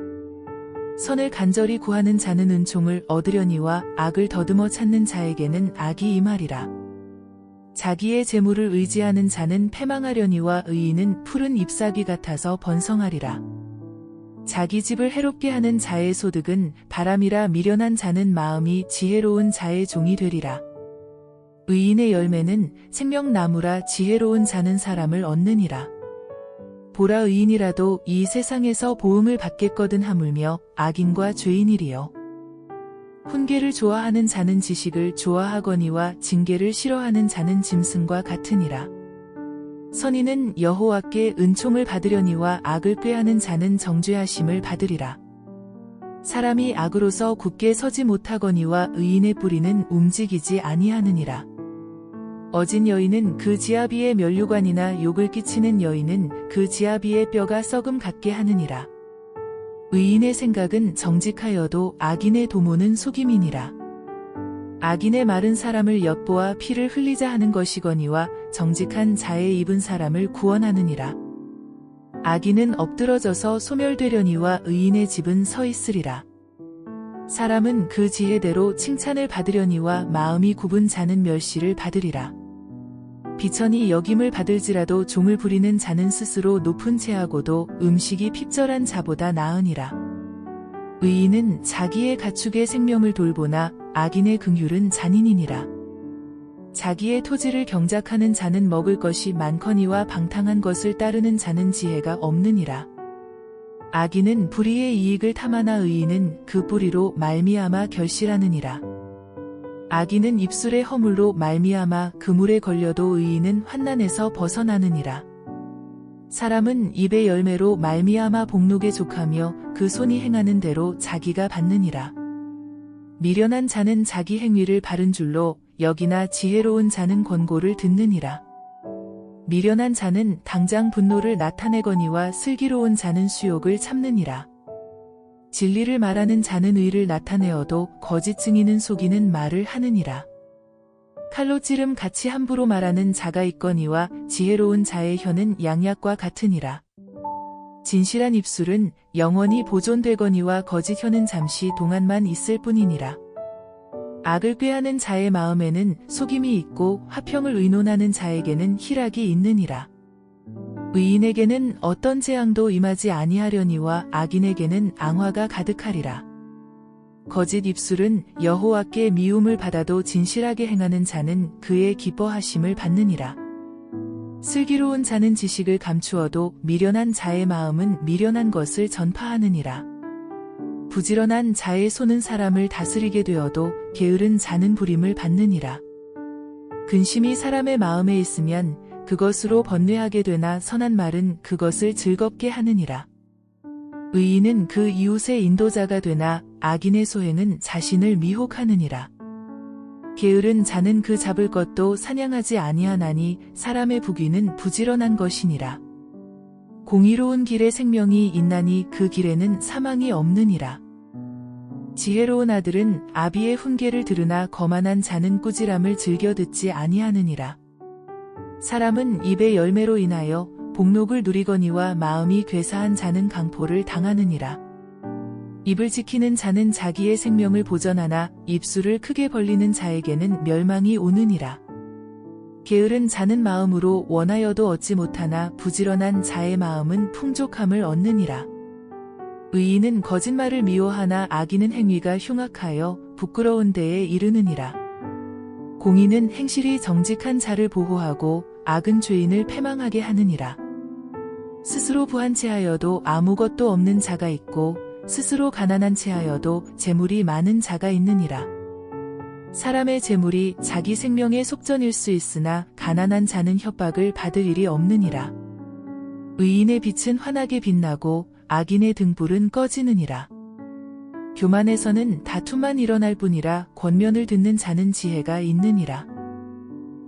S1: 선을 간절히 구하는 자는 은총을 얻으려니와 악을 더듬어 찾는 자에게는 악이 임하리라. 자기의 재물을 의지하는 자는 패망하려니와 의인은 푸른 잎사귀 같아서 번성하리라. 자기 집을 해롭게 하는 자의 소득은 바람이라 미련한 자는 마음이 지혜로운 자의 종이 되리라. 의인의 열매는 생명나무라 지혜로운 자는 사람을 얻느니라. 보라 의인이라도 이 세상에서 보응을 받겠거든 하물며 악인과 죄인이리요. 훈계를 좋아하는 자는 지식을 좋아하거니와 징계를 싫어하는 자는 짐승과 같으니라. 선인은 여호와께 은총을 받으려니와 악을 꾀하는 자는 정죄하심을 받으리라. 사람이 악으로서 굳게 서지 못하거니와 의인의 뿌리는 움직이지 아니하느니라. 어진 여인은 그 지아비의 면류관이나 욕을 끼치는 여인은 그 지아비의 뼈가 썩음 같게 하느니라. 의인의 생각은 정직하여도 악인의 도모는 속임이니라. 악인의 마른 사람을 엿보아 피를 흘리자 하는 것이거니와 정직한 자의 입은 사람을 구원하느니라. 악인은 엎드러져서 소멸되려니와 의인의 집은 서 있으리라. 사람은 그 지혜대로 칭찬을 받으려니와 마음이 굽은 자는 멸시를 받으리라. 비천이 여김을 받을지라도 종을 부리는 자는 스스로 높은 채하고도 음식이 핍절한 자보다 나으니라. 의인은 자기의 가축의 생명을 돌보나 악인의 긍휼은 잔인이니라. 자기의 토지를 경작하는 자는 먹을 것이 많거니와 방탕한 것을 따르는 자는 지혜가 없느니라. 악인은 불의의 이익을 탐하나 의인은 그 뿌리로 말미암아 결실하느니라. 악인은 입술의 허물로 말미암아 그물에 걸려도 의인은 환난에서 벗어나느니라. 사람은 입의 열매로 말미암아 복록에 족하며 그 손이 행하는 대로 자기가 받느니라. 미련한 자는 자기 행위를 바른 줄로 여기나 지혜로운 자는 권고를 듣느니라. 미련한 자는 당장 분노를 나타내거니와 슬기로운 자는 수욕을 참느니라. 진리를 말하는 자는 의를 나타내어도 거짓 증인은 속이는 말을 하느니라. 칼로 찌름 같이 함부로 말하는 자가 있거니와 지혜로운 자의 혀는 양약과 같으니라. 진실한 입술은 영원히 보존되거니와 거짓 혀는 잠시 동안만 있을 뿐이니라. 악을 꾀하는 자의 마음에는 속임이 있고 화평을 의논하는 자에게는 희락이 있느니라. 의인에게는 어떤 재앙도 임하지 아니하려니와 악인에게는 앙화가 가득하리라. 거짓 입술은 여호와께 미움을 받아도 진실하게 행하는 자는 그의 기뻐하심을 받느니라. 슬기로운 자는 지식을 감추어도 미련한 자의 마음은 미련한 것을 전파하느니라. 부지런한 자의 손은 사람을 다스리게 되어도 게으른 자는 부림을 받느니라. 근심이 사람의 마음에 있으면 그것으로 번뇌하게 되나 선한 말은 그것을 즐겁게 하느니라. 의인은 그 이웃의 인도자가 되나 악인의 소행은 자신을 미혹하느니라. 게으른 자는 그 잡을 것도 사냥하지 아니하나니 사람의 부귀는 부지런한 것이니라. 공의로운 길에 생명이 있나니 그 길에는 사망이 없느니라. 지혜로운 아들은 아비의 훈계를 들으나 거만한 자는 꾸지람을 즐겨 듣지 아니하느니라. 사람은 입의 열매로 인하여 복록을 누리거니와 마음이 괴사한 자는 강포를 당하느니라. 입을 지키는 자는 자기의 생명을 보전하나 입술을 크게 벌리는 자에게는 멸망이 오느니라. 게으른 자는 마음으로 원하여도 얻지 못하나 부지런한 자의 마음은 풍족함을 얻느니라. 의인은 거짓말을 미워하나 악인은 행위가 흉악하여 부끄러운 데에 이르느니라. 공의는 행실이 정직한 자를 보호하고 악은 죄인을 패망하게 하느니라. 스스로 부한 채하여도 아무것도 없는 자가 있고 스스로 가난한 채하여도 재물이 많은 자가 있느니라. 사람의 재물이 자기 생명의 속전일 수 있으나 가난한 자는 협박을 받을 일이 없느니라. 의인의 빛은 환하게 빛나고 악인의 등불은 꺼지느니라. 교만에서는 다툼만 일어날 뿐이라 권면을 듣는 자는 지혜가 있느니라.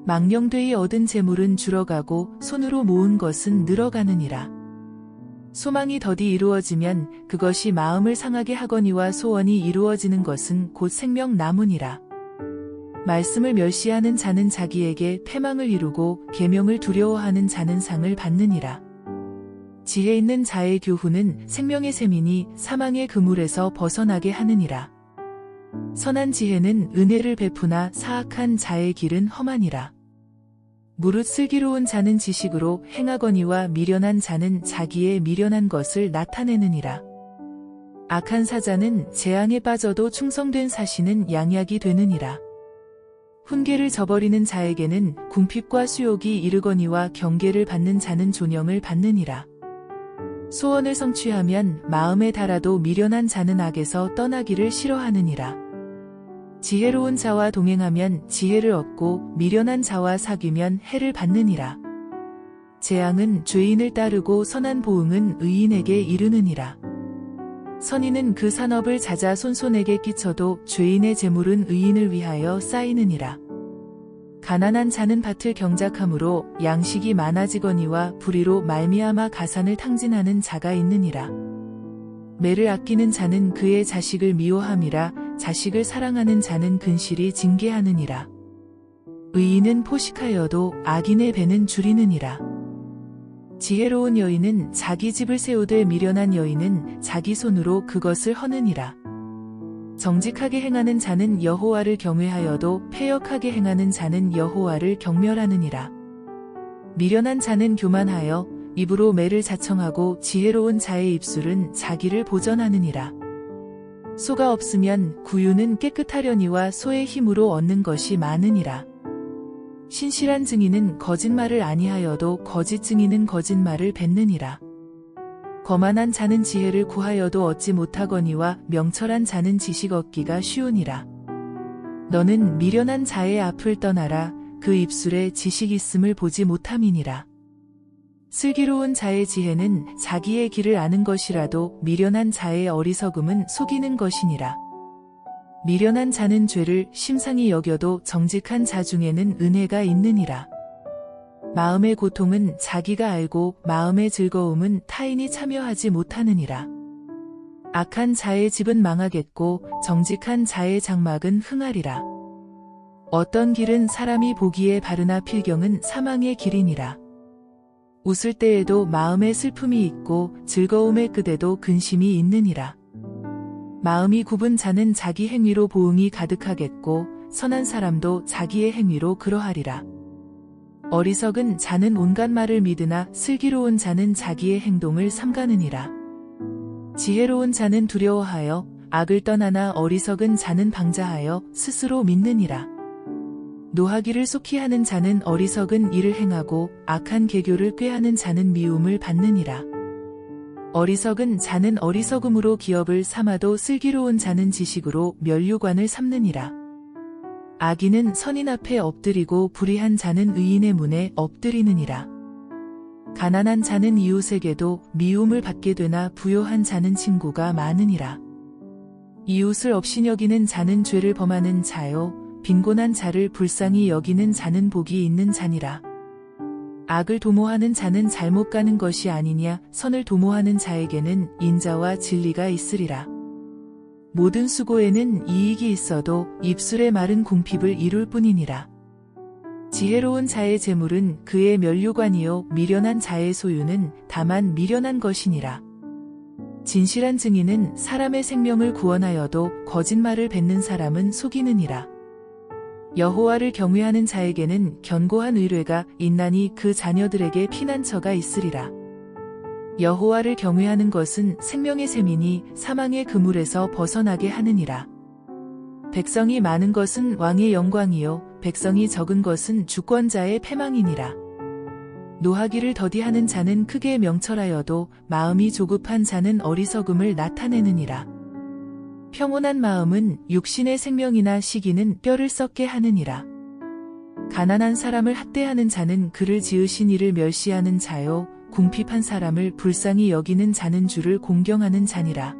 S1: 망령되이 얻은 재물은 줄어가고 손으로 모은 것은 늘어가느니라. 소망이 더디 이루어지면 그것이 마음을 상하게 하거니와 소원이 이루어지는 것은 곧 생명나무니라. 말씀을 멸시하는 자는 자기에게 패망을 이루고 계명을 두려워하는 자는 상을 받느니라. 지혜 있는 자의 교훈은 생명의 셈이니 사망의 그물에서 벗어나게 하느니라. 선한 지혜는 은혜를 베푸나 사악한 자의 길은 험하니라. 무릇 슬기로운 자는 지식으로 행하거니와 미련한 자는 자기의 미련한 것을 나타내느니라. 악한 사자는 재앙에 빠져도 충성된 사신은 양약이 되느니라. 훈계를 저버리는 자에게는 궁핍과 수욕이 이르거니와 경계를 받는 자는 존영을 받느니라. 소원을 성취하면 마음에 달아도 미련한 자는 악에서 떠나기를 싫어하느니라. 지혜로운 자와 동행하면 지혜를 얻고 미련한 자와 사귀면 해를 받느니라. 재앙은 죄인을 따르고 선한 보응은 의인에게 이르느니라. 선인은 그 산업을 자자손손에게 끼쳐도 죄인의 재물은 의인을 위하여 쌓이느니라. 가난한 자는 밭을 경작함으로 양식이 많아지거니와 불의로 말미암아 가산을 탕진하는 자가 있느니라. 매를 아끼는 자는 그의 자식을 미워함이라. 자식을 사랑하는 자는 근실이 징계하느니라. 의인은 포식하여도 악인의 배는 줄이느니라. 지혜로운 여인은 자기 집을 세우되 미련한 여인은 자기 손으로 그것을 허느니라. 정직하게 행하는 자는 여호와를 경외하여도 패역하게 행하는 자는 여호와를 경멸하느니라. 미련한 자는 교만하여 입으로 매를 자청하고 지혜로운 자의 입술은 자기를 보전하느니라. 소가 없으면 구유는 깨끗하려니와 소의 힘으로 얻는 것이 많으니라. 신실한 증인은 거짓말을 아니하여도 거짓 증인은 거짓말을 뱉느니라. 거만한 자는 지혜를 구하여도 얻지 못하거니와 명철한 자는 지식 얻기가 쉬우니라. 너는 미련한 자의 앞을 떠나라. 그 입술에 지식 있음을 보지 못함이니라. 슬기로운 자의 지혜는 자기의 길을 아는 것이라도 미련한 자의 어리석음은 속이는 것이니라. 미련한 자는 죄를 심상히 여겨도 정직한 자 중에는 은혜가 있느니라. 마음의 고통은 자기가 알고 마음의 즐거움은 타인이 참여하지 못하느니라. 악한 자의 집은 망하겠고 정직한 자의 장막은 흥하리라. 어떤 길은 사람이 보기에 바르나 필경은 사망의 길이니라. 웃을 때에도 마음에 슬픔이 있고 즐거움의 끝에도 근심이 있느니라. 마음이 굽은 자는 자기 행위로 보응이 가득하겠고 선한 사람도 자기의 행위로 그러하리라. 어리석은 자는 온갖 말을 믿으나 슬기로운 자는 자기의 행동을 삼가느니라. 지혜로운 자는 두려워하여 악을 떠나나 어리석은 자는 방자하여 스스로 믿느니라. 노하기를 속히 하는 자는 어리석은 일을 행하고 악한 계교를 꾀하는 자는 미움을 받느니라. 어리석은 자는 어리석음으로 기업을 삼아도 슬기로운 자는 지식으로 면류관을 삼느니라. 악인은 선인 앞에 엎드리고 불의한 자는 의인의 문에 엎드리느니라. 가난한 자는 이웃에게도 미움을 받게 되나 부요한 자는 친구가 많으니라. 이웃을 업신 여기는 자는 죄를 범하는 자요 빈곤한 자를 불쌍히 여기는 자는 복이 있는 자니라. 악을 도모하는 자는 잘못 가는 것이 아니냐 선을 도모하는 자에게는 인자와 진리가 있으리라. 모든 수고에는 이익이 있어도 입술의 말은 궁핍을 이룰 뿐이니라. 지혜로운 자의 재물은 그의 면류관이요 미련한 자의 소유는 다만 미련한 것이니라. 진실한 증인은 사람의 생명을 구원하여도 거짓말을 뱉는 사람은 속이느니라. 여호와를 경외하는 자에게는 견고한 의뢰가 있나니 그 자녀들에게 피난처가 있으리라. 여호와를 경외하는 것은 생명의 셈이니 사망의 그물에서 벗어나게 하느니라. 백성이 많은 것은 왕의 영광이요 백성이 적은 것은 주권자의 패망이니라. 노하기를 더디하는 자는 크게 명철하여도 마음이 조급한 자는 어리석음을 나타내느니라. 평온한 마음은 육신의 생명이나 시기는 뼈를 썩게 하느니라. 가난한 사람을 학대하는 자는 그를 지으신 이를 멸시하는 자요 궁핍한 사람을 불쌍히 여기는 자는 주를 공경하는 자니라.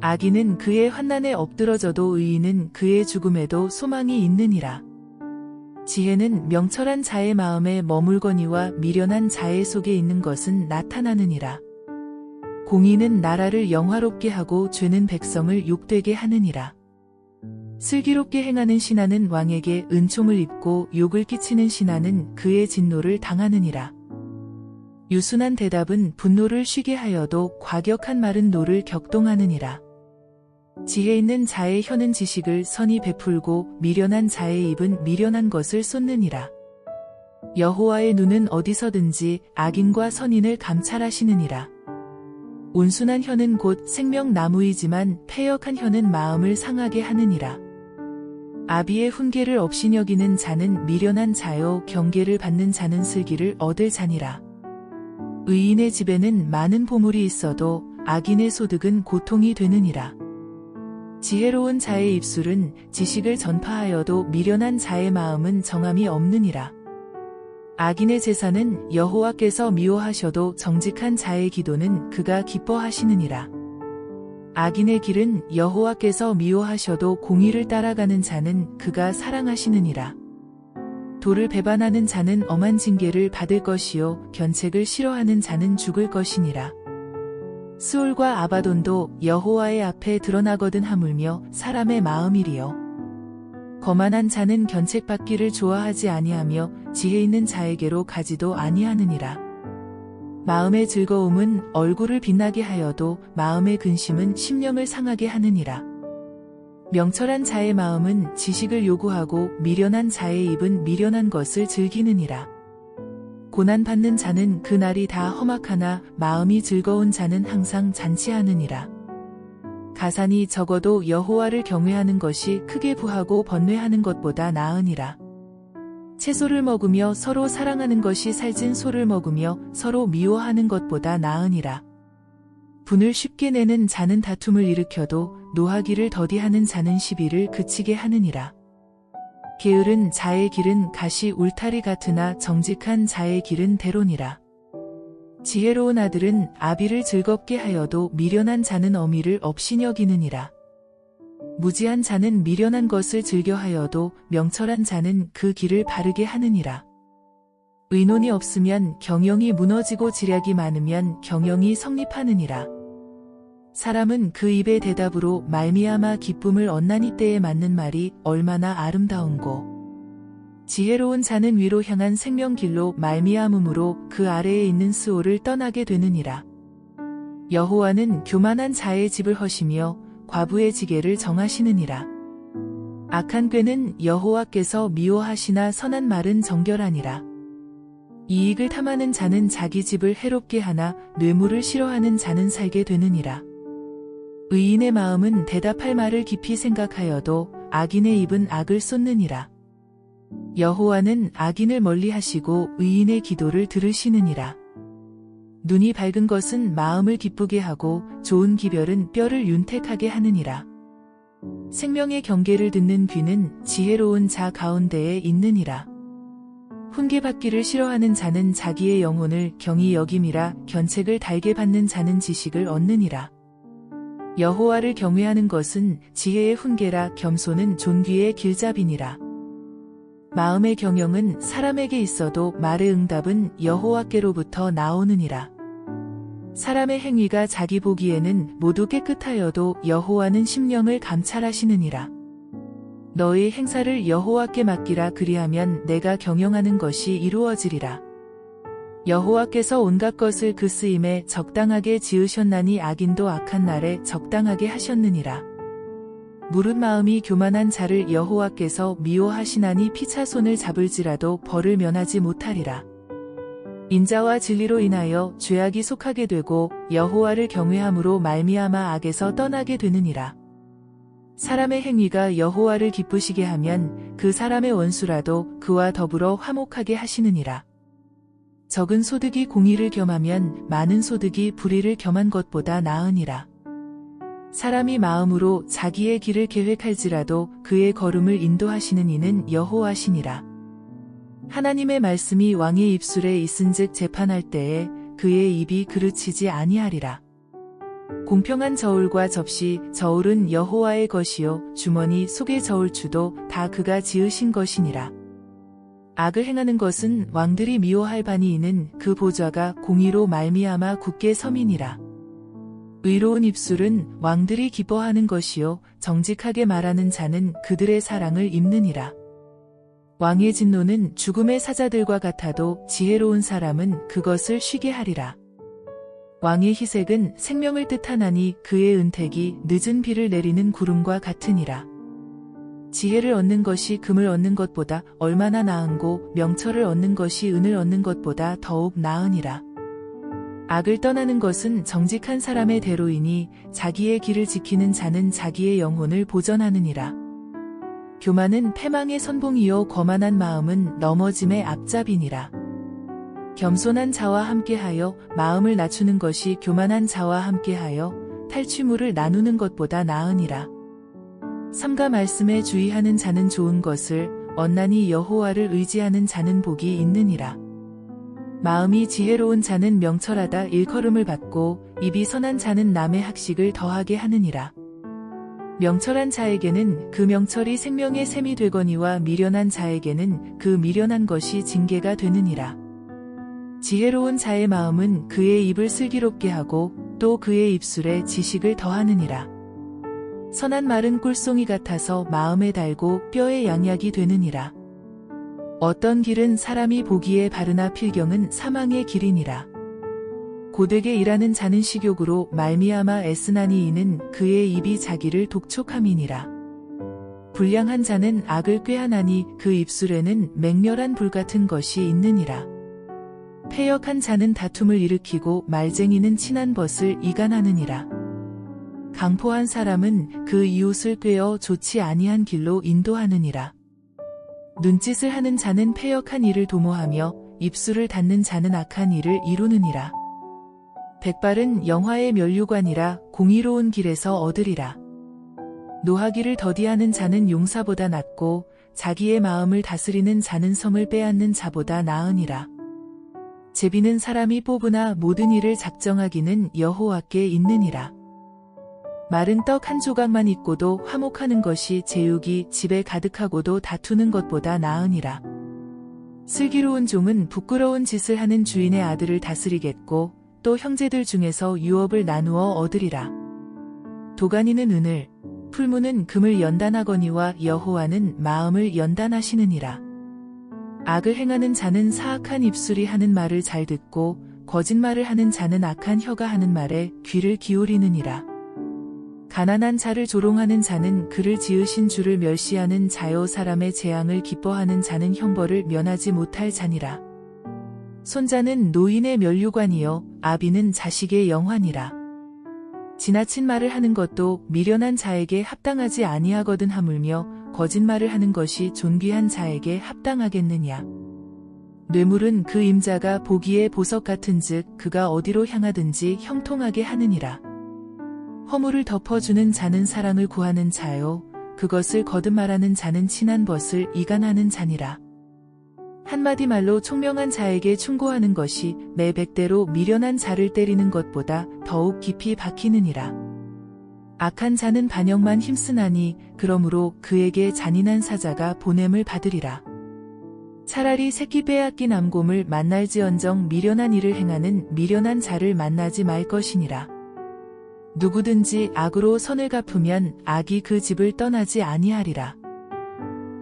S1: 악인은 그의 환난에 엎드러져도 의인은 그의 죽음에도 소망이 있느니라. 지혜는 명철한 자의 마음에 머물거니와 미련한 자의 속에 있는 것은 나타나느니라. 공의는 나라를 영화롭게 하고 죄는 백성을 욕되게 하느니라. 슬기롭게 행하는 신하는 왕에게 은총을 입고 욕을 끼치는 신하는 그의 진노를 당하느니라. 유순한 대답은 분노를 쉬게 하여도 과격한 말은 노를 격동하느니라. 지혜 있는 자의 혀는 지식을 선히 베풀고 미련한 자의 입은 미련한 것을 쏟느니라. 여호와의 눈은 어디서든지 악인과 선인을 감찰하시느니라. 온순한 혀는 곧 생명나무이지만 패역한 혀는 마음을 상하게 하느니라. 아비의 훈계를 업신 여기는 자는 미련한 자요 경계를 받는 자는 슬기를 얻을 자니라. 의인의 집에는 많은 보물이 있어도 악인의 소득은 고통이 되느니라. 지혜로운 자의 입술은 지식을 전파하여도 미련한 자의 마음은 정함이 없느니라. 악인의 제사는 여호와께서 미워하셔도 정직한 자의 기도는 그가 기뻐하시느니라. 악인의 길은 여호와께서 미워하셔도 공의를 따라가는 자는 그가 사랑하시느니라. 도를 배반하는 자는 엄한 징계를 받을 것이요 견책을 싫어하는 자는 죽을 것이니라. 스올과 아바돈도 여호와의 앞에 드러나거든 하물며 사람의 마음이리요. 거만한 자는 견책받기를 좋아하지 아니하며 지혜 있는 자에게로 가지도 아니하느니라. 마음의 즐거움은 얼굴을 빛나게 하여도 마음의 근심은 심령을 상하게 하느니라. 명철한 자의 마음은 지식을 요구하고 미련한 자의 입은 미련한 것을 즐기느니라. 고난받는 자는 그 날이 다 험악하나 마음이 즐거운 자는 항상 잔치하느니라. 가산이 적어도 여호와를 경외하는 것이 크게 부하고 번뇌하는 것보다 나으니라. 채소를 먹으며 서로 사랑하는 것이 살찐 소를 먹으며 서로 미워하는 것보다 나으니라. 분을 쉽게 내는 자는 다툼을 일으켜도 노하기를 더디하는 자는 시비를 그치게 하느니라. 게으른 자의 길은 가시 울타리 같으나 정직한 자의 길은 대로니라. 지혜로운 아들은 아비를 즐겁게 하여도 미련한 자는 어미를 업신 여기느니라. 무지한 자는 미련한 것을 즐겨하여도 명철한 자는 그 길을 바르게 하느니라. 의논이 없으면 경영이 무너지고 지략이 많으면 경영이 성립하느니라. 사람은 그 입의 대답으로 말미암아 기쁨을 얻나니 때에 맞는 말이 얼마나 아름다운고. 지혜로운 자는 위로 향한 생명길로 말미암음으로 그 아래에 있는 스올을 떠나게 되느니라. 여호와는 교만한 자의 집을 허시며 과부의 지계를 정하시느니라. 악한 꾀는 여호와께서 미워하시나 선한 말은 정결하니라. 이익을 탐하는 자는 자기 집을 해롭게 하나 뇌물을 싫어하는 자는 살게 되느니라. 의인의 마음은 대답할 말을 깊이 생각하여도 악인의 입은 악을 쏟느니라. 여호와는 악인을 멀리하시고 의인의 기도를 들으시느니라. 눈이 밝은 것은 마음을 기쁘게 하고 좋은 기별은 뼈를 윤택하게 하느니라. 생명의 경계를 듣는 귀는 지혜로운 자 가운데에 있느니라. 훈계받기를 싫어하는 자는 자기의 영혼을 경히 여김이라 견책을 달게 받는 자는 지식을 얻느니라. 여호와를 경외하는 것은 지혜의 훈계라 겸손은 존귀의 길잡이니라. 마음의 경영은 사람에게 있어도 말의 응답은 여호와께로부터 나오느니라. 사람의 행위가 자기 보기에는 모두 깨끗하여도 여호와는 심령을 감찰하시느니라. 너의 행사를 여호와께 맡기라. 그리하면 내가 경영하는 것이 이루어지리라. 여호와께서 온갖 것을 그 쓰임에 적당하게 지으셨나니 악인도 악한 날에 적당하게 하셨느니라. 무릇 마음이 교만한 자를 여호와께서 미워하시나니 피차 손을 잡을지라도 벌을 면하지 못하리라. 인자와 진리로 인하여 죄악이 속하게 되고 여호와를 경외함으로 말미암아 악에서 떠나게 되느니라. 사람의 행위가 여호와를 기쁘시게 하면 그 사람의 원수라도 그와 더불어 화목하게 하시느니라. 적은 소득이 공의를 겸하면 많은 소득이 불의를 겸한 것보다 나으니라. 사람이 마음으로 자기의 길을 계획할지라도 그의 걸음을 인도하시는 이는 여호와시니라. 하나님의 말씀이 왕의 입술에 있은즉 재판할 때에 그의 입이 그르치지 아니하리라. 공평한 저울과 접시, 저울은 여호와의 것이요 주머니 속의 저울추도 다 그가 지으신 것이니라. 악을 행하는 것은 왕들이 미워할 바니 이는 그 보좌가 공의로 말미암아 굳게 섬이니라. 의로운 입술은 왕들이 기뻐하는 것이요 정직하게 말하는 자는 그들의 사랑을 입느니라. 왕의 진노는 죽음의 사자들과 같아도 지혜로운 사람은 그것을 쉬게 하리라. 왕의 희색은 생명을 뜻하나니 그의 은택이 늦은 비를 내리는 구름과 같으니라. 지혜를 얻는 것이 금을 얻는 것보다 얼마나 나은고 명철을 얻는 것이 은을 얻는 것보다 더욱 나으니라. 악을 떠나는 것은 정직한 사람의 대로이니 자기의 길을 지키는 자는 자기의 영혼을 보전하느니라. 교만은 패망의 선봉이요 거만한 마음은 넘어짐의 앞잡이니라. 겸손한 자와 함께하여 마음을 낮추는 것이 교만한 자와 함께하여 탈취물을 나누는 것보다 나으니라. 삼가 말씀에 주의하는 자는 좋은 것을 언나니 여호와를 의지하는 자는 복이 있느니라. 마음이 지혜로운 자는 명철하다 일컬음을 받고 입이 선한 자는 남의 학식을 더하게 하느니라. 명철한 자에게는 그 명철이 생명의 샘이 되거니와 미련한 자에게는 그 미련한 것이 징계가 되느니라. 지혜로운 자의 마음은 그의 입을 슬기롭게 하고 또 그의 입술에 지식을 더하느니라. 선한 말은 꿀송이 같아서 마음에 달고 뼈에 양약이 되느니라. 어떤 길은 사람이 보기에 바르나 필경은 사망의 길이니라. 고되게 일하는 자는 식욕으로 말미암아 애쓰나니 이는 그의 입이 자기를 독촉함이니라. 불량한 자는 악을 꾀하나니 그 입술에는 맹렬한 불 같은 것이 있느니라. 패역한 자는 다툼을 일으키고 말쟁이는 친한 벗을 이간하느니라. 강포한 사람은 그 이웃을 꾀어 좋지 아니한 길로 인도하느니라. 눈짓을 하는 자는 패역한 일을 도모하며 입술을 닫는 자는 악한 일을 이루느니라. 백발은 영화의 면류관이라 공의로운 길에서 얻으리라. 노하기를 더디하는 자는 용사보다 낫고 자기의 마음을 다스리는 자는 성을 빼앗는 자보다 나으니라. 제비는 사람이 뽑으나 모든 일을 작정하기는 여호와께 있느니라. 마른 떡 한 조각만 있고도 화목하는 것이 제육이 집에 가득하고도 다투는 것보다 나으니라. 슬기로운 종은 부끄러운 짓을 하는 주인의 아들을 다스리겠고 또 형제들 중에서 유업을 나누어 얻으리라. 도가니는 은을, 풀무는 금을 연단하거니와 여호와는 마음을 연단하시느니라. 악을 행하는 자는 사악한 입술이 하는 말을 잘 듣고 거짓말을 하는 자는 악한 혀가 하는 말에 귀를 기울이느니라. 가난한 자를 조롱하는 자는 그를 지으신 주를 멸시하는 자요 사람의 재앙을 기뻐하는 자는 형벌을 면하지 못할 자니라. 손자는 노인의 면류관이요 아비는 자식의 영환이라. 지나친 말을 하는 것도 미련한 자에게 합당하지 아니하거든 하물며 거짓말을 하는 것이 존귀한 자에게 합당하겠느냐. 뇌물은 그 임자가 보기에 보석 같은즉 그가 어디로 향하든지 형통하게 하느니라. 허물을 덮어주는 자는 사랑을 구하는 자요 그것을 거듭말하는 자는 친한 벗을 이간하는 자니라. 한마디 말로 총명한 자에게 충고하는 것이 매 100대로 미련한 자를 때리는 것보다 더욱 깊이 박히느니라. 악한 자는 반역만 힘쓰나니 그러므로 그에게 잔인한 사자가 보냄을 받으리라. 차라리 새끼 빼앗긴 암곰을 만날지언정 미련한 일을 행하는 미련한 자를 만나지 말 것이니라. 누구든지 악으로 선을 갚으면 악이 그 집을 떠나지 아니하리라.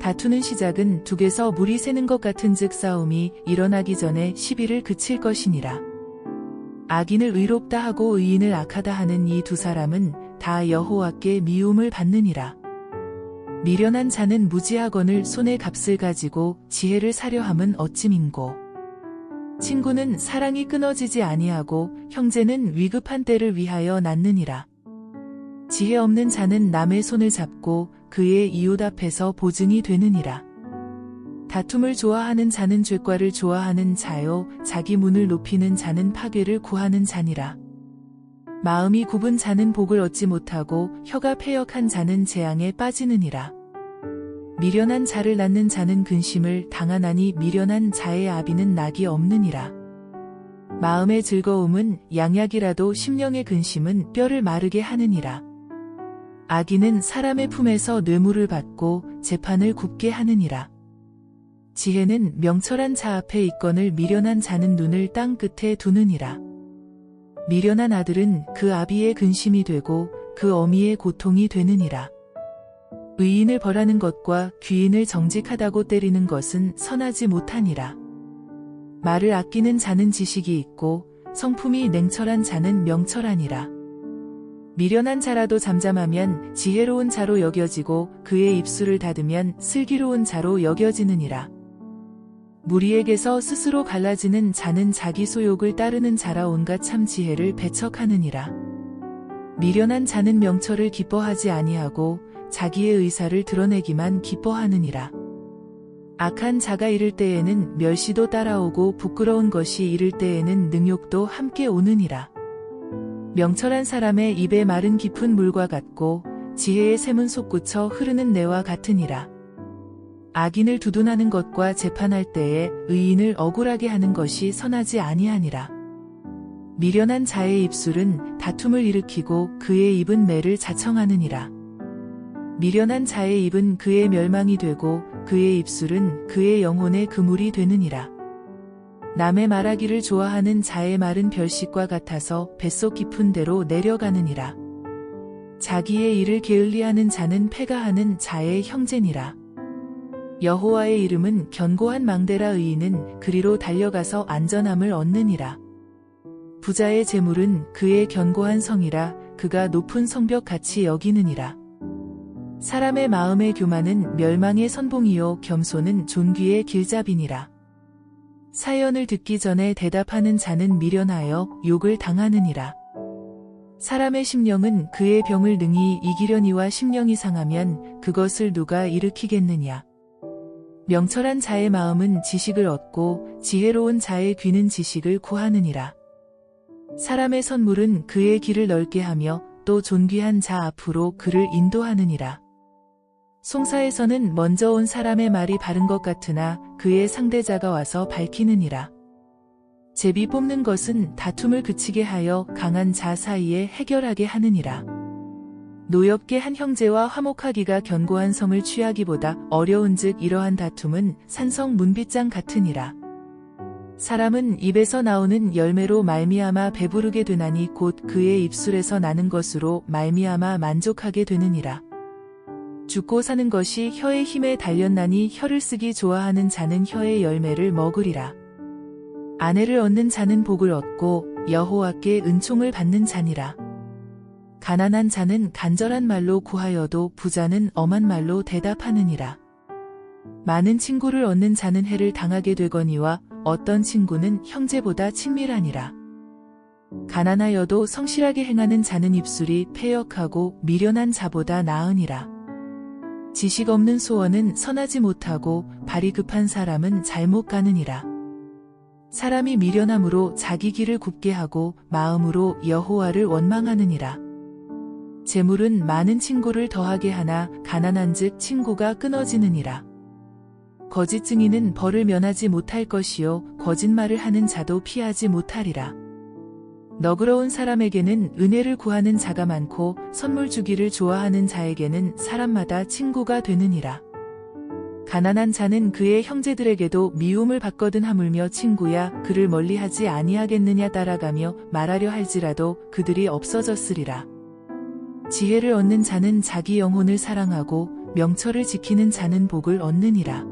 S1: 다투는 시작은 둑에서 물이 새는 것 같은즉 싸움이 일어나기 전에 시비를 그칠 것이니라. 악인을 의롭다 하고 의인을 악하다 하는 이 두 사람은 다 여호와께 미움을 받느니라. 미련한 자는 무지하거늘 손에 값을 가지고 지혜를 사려 함은 어찌민고. 친구는 사랑이 끊어지지 아니하고 형제는 위급한 때를 위하여 낳느니라. 지혜 없는 자는 남의 손을 잡고 그의 이웃 앞에서 보증이 되느니라. 다툼을 좋아하는 자는 죄과를 좋아하는 자요 자기 문을 높이는 자는 파괴를 구하는 자니라. 마음이 굽은 자는 복을 얻지 못하고 혀가 패역한 자는 재앙에 빠지느니라. 미련한 자를 낳는 자는 근심을 당하나니 미련한 자의 아비는 낙이 없느니라. 마음의 즐거움은 양약이라도 심령의 근심은 뼈를 마르게 하느니라. 악인은 사람의 품에서 뇌물을 받고 재판을 굽게 하느니라. 지혜는 명철한 자 앞에 있거늘 미련한 자는 눈을 땅 끝에 두느니라. 미련한 아들은 그 아비의 근심이 되고 그 어미의 고통이 되느니라. 의인을 벌하는 것과 귀인을 정직하다고 때리는 것은 선하지 못하니라. 말을 아끼는 자는 지식이 있고 성품이 냉철한 자는 명철하니라. 미련한 자라도 잠잠하면 지혜로운 자로 여겨지고 그의 입술을 닫으면 슬기로운 자로 여겨지느니라. 무리에게서 스스로 갈라지는 자는 자기 소욕을 따르는 자라 온갖 참 지혜를 배척하느니라. 미련한 자는 명철을 기뻐하지 아니하고 자기의 의사를 드러내기만 기뻐하느니라. 악한 자가 이를 때에는 멸시도 따라오고 부끄러운 것이 이를 때에는 능욕도 함께 오느니라. 명철한 사람의 입에 마른 깊은 물과 같고 지혜의 샘은 솟구쳐 흐르는 내와 같으니라. 악인을 두둔하는 것과 재판할 때에 의인을 억울하게 하는 것이 선하지 아니하니라. 미련한 자의 입술은 다툼을 일으키고 그의 입은 매를 자청하느니라. 미련한 자의 입은 그의 멸망이 되고 그의 입술은 그의 영혼의 그물이 되느니라. 남의 말하기를 좋아하는 자의 말은 별식과 같아서 뱃속 깊은 데로 내려가느니라. 자기의 일을 게을리하는 자는 패가하는 자의 형제니라. 여호와의 이름은 견고한 망대라. 의인은 그리로 달려가서 안전함을 얻느니라. 부자의 재물은 그의 견고한 성이라. 그가 높은 성벽 같이 여기느니라. 사람의 마음의 교만은 멸망의 선봉이요 겸손은 존귀의 길잡이니라. 사연을 듣기 전에 대답하는 자는 미련하여 욕을 당하느니라. 사람의 심령은 그의 병을 능히 이기려니와 심령이 상하면 그것을 누가 일으키겠느냐. 명철한 자의 마음은 지식을 얻고 지혜로운 자의 귀는 지식을 구하느니라. 사람의 선물은 그의 길을 넓게 하며 또 존귀한 자 앞으로 그를 인도하느니라. 송사에서는 먼저 온 사람의 말이 바른 것 같으나 그의 상대자가 와서 밝히느니라. 제비 뽑는 것은 다툼을 그치게 하여 강한 자 사이에 해결하게 하느니라. 노엽게 한 형제와 화목하기가 견고한 성을 취하기보다 어려운즉 이러한 다툼은 산성 문빗장 같으니라. 사람은 입에서 나오는 열매로 말미암아 배부르게 되나니 곧 그의 입술에서 나는 것으로 말미암아 만족하게 되느니라. 죽고 사는 것이 혀의 힘에 달렸나니 혀를 쓰기 좋아하는 자는 혀의 열매를 먹으리라. 아내를 얻는 자는 복을 얻고 여호와께 은총을 받는 자니라. 가난한 자는 간절한 말로 구하여도 부자는 엄한 말로 대답하느니라. 많은 친구를 얻는 자는 해를 당하게 되거니와 어떤 친구는 형제보다 친밀하니라. 가난하여도 성실하게 행하는 자는 입술이 패역하고 미련한 자보다 나으니라. 지식 없는 소원은 선하지 못하고 발이 급한 사람은 잘못 가느니라. 사람이 미련함으로 자기 길을 굽게 하고 마음으로 여호와를 원망하느니라. 재물은 많은 친구를 더하게 하나 가난한즉 친구가 끊어지느니라. 거짓 증인은 벌을 면하지 못할 것이요 거짓말을 하는 자도 피하지 못하리라. 너그러운 사람에게는 은혜를 구하는 자가 많고 선물 주기를 좋아하는 자에게는 사람마다 친구가 되느니라. 가난한 자는 그의 형제들에게도 미움을 받거든 하물며 친구야 그를 멀리하지 아니하겠느냐 따라가며 말하려 할지라도 그들이 없어졌으리라. 지혜를 얻는 자는 자기 영혼을 사랑하고 명철을 지키는 자는 복을 얻느니라.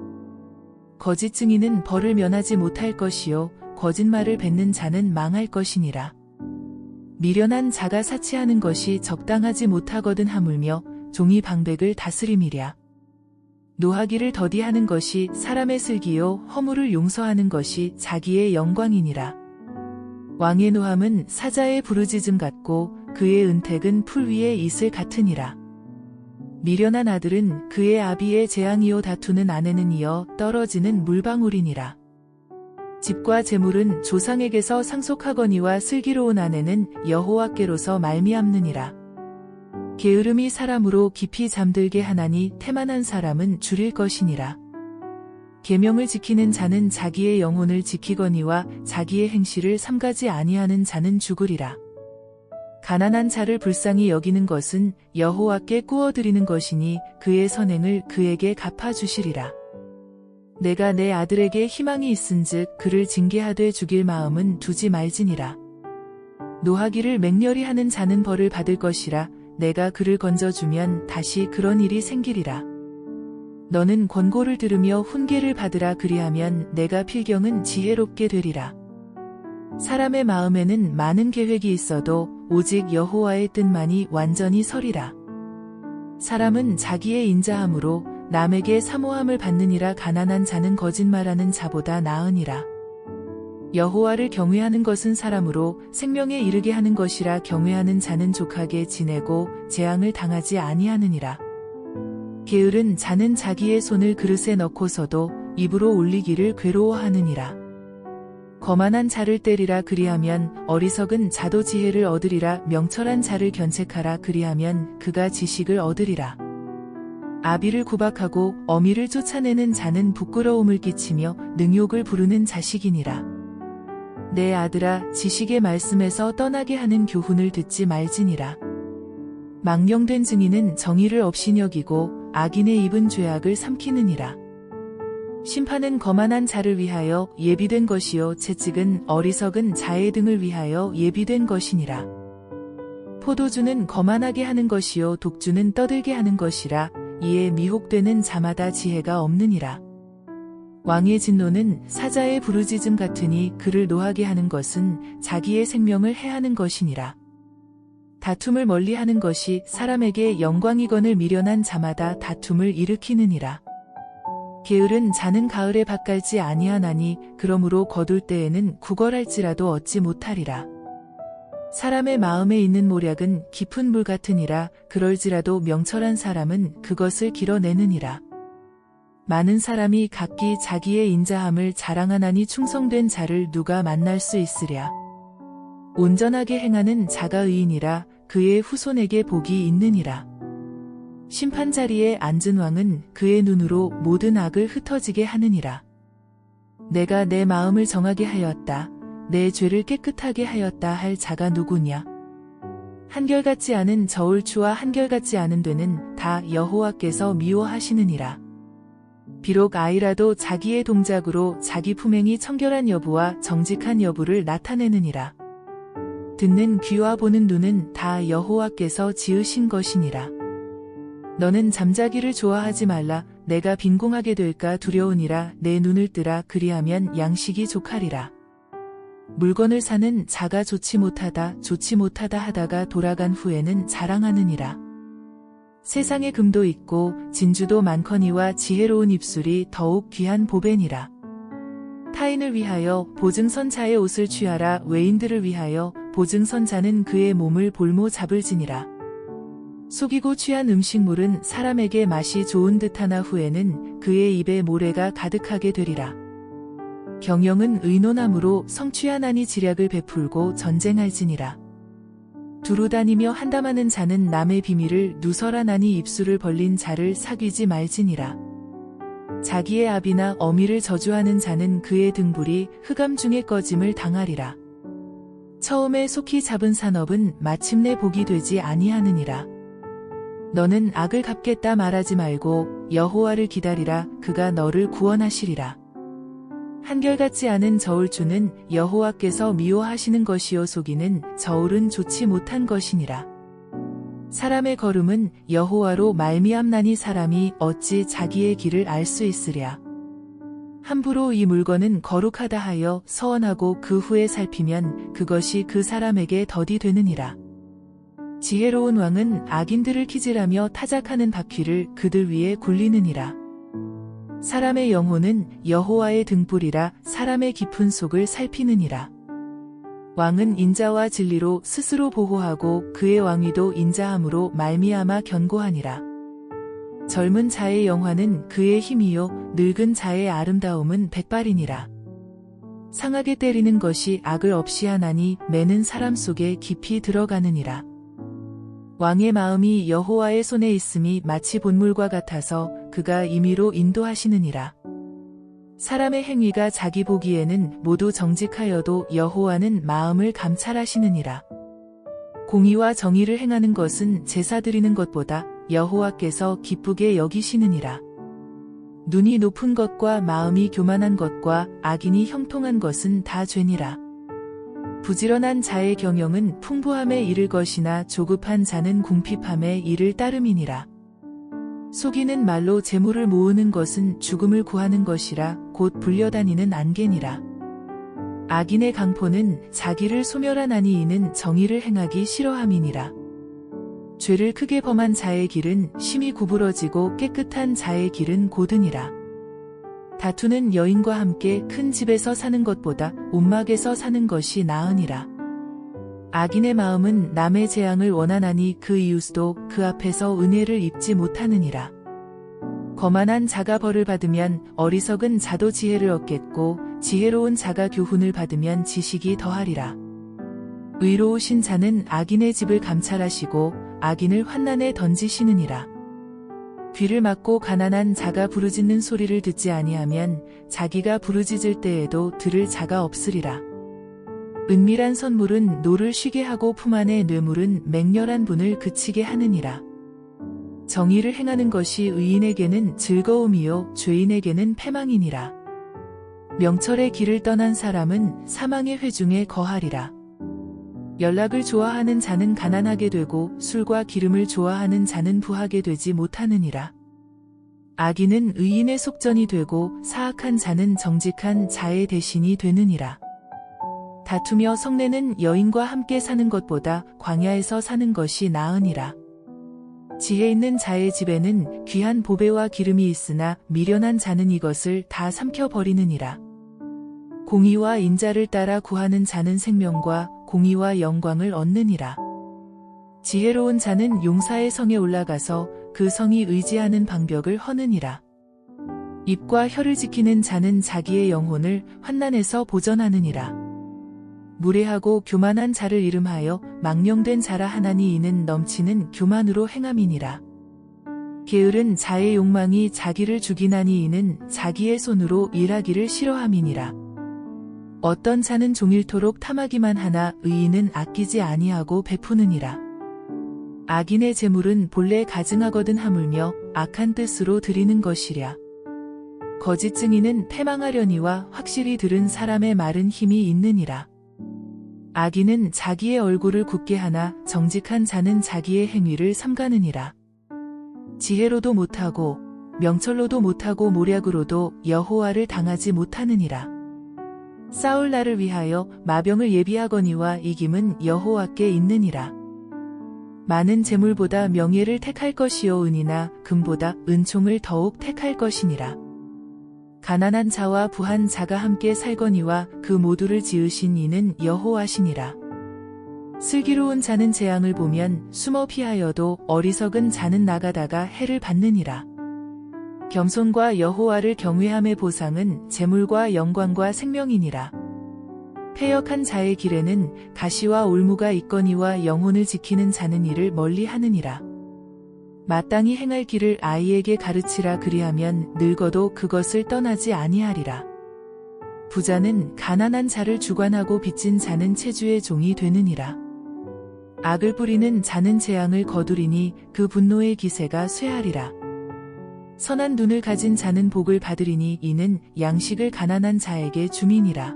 S1: 거짓 증인은 벌을 면하지 못할 것이요 거짓말을 뱉는 자는 망할 것이니라. 미련한 자가 사치하는 것이 적당하지 못하거든 하물며 종이 방백을 다스림이랴. 노하기를 더디하는 것이 사람의 슬기요 허물을 용서하는 것이 자기의 영광이니라. 왕의 노함은 사자의 부르짖음 같고 그의 은택은 풀 위의 이슬 같으니라. 미련한 아들은 그의 아비의 재앙이요 다투는 아내는 이어 떨어지는 물방울이니라. 집과 재물은 조상에게서 상속하거니와 슬기로운 아내는 여호와께로서 말미암느니라. 게으름이 사람으로 깊이 잠들게 하나니 태만한 사람은 줄일 것이니라. 계명을 지키는 자는 자기의 영혼을 지키거니와 자기의 행실을 삼가지 아니하는 자는 죽으리라. 가난한 자를 불쌍히 여기는 것은 여호와께 꾸어드리는 것이니 그의 선행을 그에게 갚아주시리라. 내가 내 아들에게 희망이 있은즉 그를 징계하되 죽일 마음은 두지 말지니라. 노하기를 맹렬히 하는 자는 벌을 받을 것이라. 내가 그를 건져주면 다시 그런 일이 생기리라. 너는 권고를 들으며 훈계를 받으라 그리하면 내가 필경은 지혜롭게 되리라. 사람의 마음에는 많은 계획이 있어도 오직 여호와의 뜻만이 완전히 서리라. 사람은 자기의 인자함으로 남에게 사모함을 받느니라. 가난한 자는 거짓말하는 자보다 나으니라. 여호와를 경외하는 것은 사람으로 생명에 이르게 하는 것이라. 경외하는 자는 족하게 지내고 재앙을 당하지 아니하느니라. 게으른 자는 자기의 손을 그릇에 넣고서도 입으로 올리기를 괴로워하느니라. 거만한 자를 때리라 그리하면 어리석은 자도 지혜를 얻으리라. 명철한 자를 견책하라 그리하면 그가 지식을 얻으리라. 아비를 구박하고 어미를 쫓아내는 자는 부끄러움을 끼치며 능욕을 부르는 자식이니라. 내 아들아 지식의 말씀에서 떠나게 하는 교훈을 듣지 말지니라. 망령된 증인은 정의를 업신 여기고 악인의 입은 죄악을 삼키느니라. 심판은 거만한 자를 위하여 예비된 것이요 채찍은 어리석은 자의 등을 위하여 예비된 것이니라. 포도주는 거만하게 하는 것이요 독주는 떠들게 하는 것이라. 이에 미혹되는 자마다 지혜가 없느니라. 왕의 진노는 사자의 부르짖음 같으니 그를 노하게 하는 것은 자기의 생명을 해하는 것이니라. 다툼을 멀리하는 것이 사람에게 영광이거늘 미련한 자마다 다툼을 일으키느니라. 게으른 자는 가을에 밭 갈지 아니하나니 그러므로 거둘 때에는 구걸할지라도 얻지 못하리라. 사람의 마음에 있는 모략은 깊은 물 같으니라. 그럴지라도 명철한 사람은 그것을 길어내느니라. 많은 사람이 각기 자기의 인자함을 자랑하나니 충성된 자를 누가 만날 수 있으랴. 온전하게 행하는 자가 의인이라. 그의 후손에게 복이 있느니라. 심판 자리에 앉은 왕은 그의 눈으로 모든 악을 흩어지게 하느니라. 내가 내 마음을 정하게 하였다. 내 죄를 깨끗하게 하였다 할 자가 누구냐. 한결같지 않은 저울추와 한결같지 않은 되는 다 여호와께서 미워하시느니라. 비록 아이라도 자기의 동작으로 자기 품행이 청결한 여부와 정직한 여부를 나타내느니라. 듣는 귀와 보는 눈은 다 여호와께서 지으신 것이니라. 너는 잠자기를 좋아하지 말라. 내가 빈궁하게 될까 두려우니라. 내 눈을 뜨라. 그리하면 양식이 족하리라. 물건을 사는 자가 좋지 못하다 하다가 돌아간 후에는 자랑하느니라. 세상에 금도 있고 진주도 많거니와 지혜로운 입술이 더욱 귀한 보배니라. 타인을 위하여 보증선 자의 옷을 취하라. 외인들을 위하여 보증선 자는 그의 몸을 볼모 잡을지니라. 속이고 취한 음식물은 사람에게 맛이 좋은 듯하나 후에는 그의 입에 모래가 가득하게 되리라. 경영은 의논함으로 성취하나니 지략을 베풀고 전쟁할지니라. 두루 다니며 한담하는 자는 남의 비밀을 누설하나니 입술을 벌린 자를 사귀지 말지니라. 자기의 아비나 어미를 저주하는 자는 그의 등불이 흑암 중에 꺼짐을 당하리라. 처음에 속히 잡은 산업은 마침내 복이 되지 아니하느니라. 너는 악을 갚겠다 말하지 말고 여호와를 기다리라. 그가 너를 구원하시리라. 한결같지 않은 저울추는 여호와께서 미워하시는 것이요 속이는 저울은 좋지 못한 것이니라. 사람의 걸음은 여호와로 말미암나니 사람이 어찌 자기의 길을 알 수 있으랴. 함부로 이 물건은 거룩하다 하여 서원하고 그 후에 살피면 그것이 그 사람에게 덫이 되느니라. 지혜로운 왕은 악인들을 키질하며 타작하는 바퀴를 그들 위에 굴리느니라. 사람의 영혼은 여호와의 등불이라. 사람의 깊은 속을 살피느니라. 왕은 인자와 진리로 스스로 보호하고 그의 왕위도 인자함으로 말미암아 견고하니라. 젊은 자의 영화는 그의 힘이요 늙은 자의 아름다움은 백발이니라. 상하게 때리는 것이 악을 없이 하나니 매는 사람 속에 깊이 들어가느니라. 왕의 마음이 여호와의 손에 있음이 마치 본물과 같아서 그가 임의로 인도하시느니라. 사람의 행위가 자기 보기에는 모두 정직하여도 여호와는 마음을 감찰하시느니라. 공의와 정의를 행하는 것은 제사 드리는 것보다 여호와께서 기쁘게 여기시느니라. 눈이 높은 것과 마음이 교만한 것과 악인이 형통한 것은 다 죄니라. 부지런한 자의 경영은 풍부함에 이를 것이나 조급한 자는 궁핍함에 이를 따름이니라. 속이는 말로 재물을 모으는 것은 죽음을 구하는 것이라. 곧 불려다니는 안개니라. 악인의 강포는 자기를 소멸하나니 이는 정의를 행하기 싫어함이니라. 죄를 크게 범한 자의 길은 심히 구부러지고 깨끗한 자의 길은 고드니라. 다투는 여인과 함께 큰 집에서 사는 것보다 온막에서 사는 것이 나으니라. 악인의 마음은 남의 재앙을 원하나니 그 이웃도 그 앞에서 은혜를 입지 못하느니라. 거만한 자가 벌을 받으면 어리석은 자도 지혜를 얻겠고 지혜로운 자가 교훈을 받으면 지식이 더하리라. 의로우신 자는 악인의 집을 감찰하시고 악인을 환난에 던지시느니라. 귀를 막고 가난한 자가 부르짖는 소리를 듣지 아니하면 자기가 부르짖을 때에도 들을 자가 없으리라. 은밀한 선물은 노를 쉬게 하고 품 안의 뇌물은 맹렬한 분을 그치게 하느니라. 정의를 행하는 것이 의인에게는 즐거움이요 죄인에게는 패망이니라. 명철의 길을 떠난 사람은 사망의 회중에 거하리라. 연락을 좋아하는 자는 가난하게 되고 술과 기름을 좋아하는 자는 부하게 되지 못하느니라. 악인은 의인의 속전이 되고 사악한 자는 정직한 자의 대신이 되느니라. 다투며 성내는 여인과 함께 사는 것보다 광야에서 사는 것이 나으니라. 지혜 있는 자의 집에는 귀한 보배와 기름이 있으나 미련한 자는 이것을 다 삼켜버리느니라. 공의와 인자를 따라 구하는 자는 생명과 공의와 영광을 얻느니라. 지혜로운 자는 용사의 성에 올라가서 그 성이 의지하는 방벽을 허느니라. 입과 혀를 지키는 자는 자기의 영혼을 환난에서 보전하느니라. 무례하고 교만한 자를 이름하여 망령된 자라 하나니 이는 넘치는 교만으로 행함이니라. 게으른 자의 욕망이 자기를 죽이나니 이는 자기의 손으로 일하기를 싫어함이니라. 어떤 자는 종일토록 탐하기만 하나 의인은 아끼지 아니하고 베푸느니라. 악인의 재물은 본래 가증하거든 하물며 악한 뜻으로 드리는 것이랴. 거짓 증인은 패망하려니와 확실히 들은 사람의 말은 힘이 있느니라. 악인은 자기의 얼굴을 굳게 하나 정직한 자는 자기의 행위를 삼가느니라. 지혜로도 못하고 명철로도 못하고 모략으로도 여호와를 당하지 못하느니라. 싸울 날을 위하여 마병을 예비하거니와 이김은 여호와께 있느니라. 많은 재물보다 명예를 택할 것이요 은이나 금보다 은총을 더욱 택할 것이니라. 가난한 자와 부한 자가 함께 살거니와 그 모두를 지으신 이는 여호와시니라. 슬기로운 자는 재앙을 보면 숨어 피하여도 어리석은 자는 나가다가 해를 받느니라. 겸손과 여호와를 경외함의 보상은 재물과 영광과 생명이니라. 패역한 자의 길에는 가시와 올무가 있거니와 영혼을 지키는 자는 이를 멀리 하느니라. 마땅히 행할 길을 아이에게 가르치라 그리하면 늙어도 그것을 떠나지 아니하리라. 부자는 가난한 자를 주관하고 빚진 자는 체주의 종이 되느니라. 악을 뿌리는 자는 재앙을 거두리니 그 분노의 기세가 쇠하리라. 선한 눈을 가진 자는 복을 받으리니 이는 양식을 가난한 자에게 주민이라.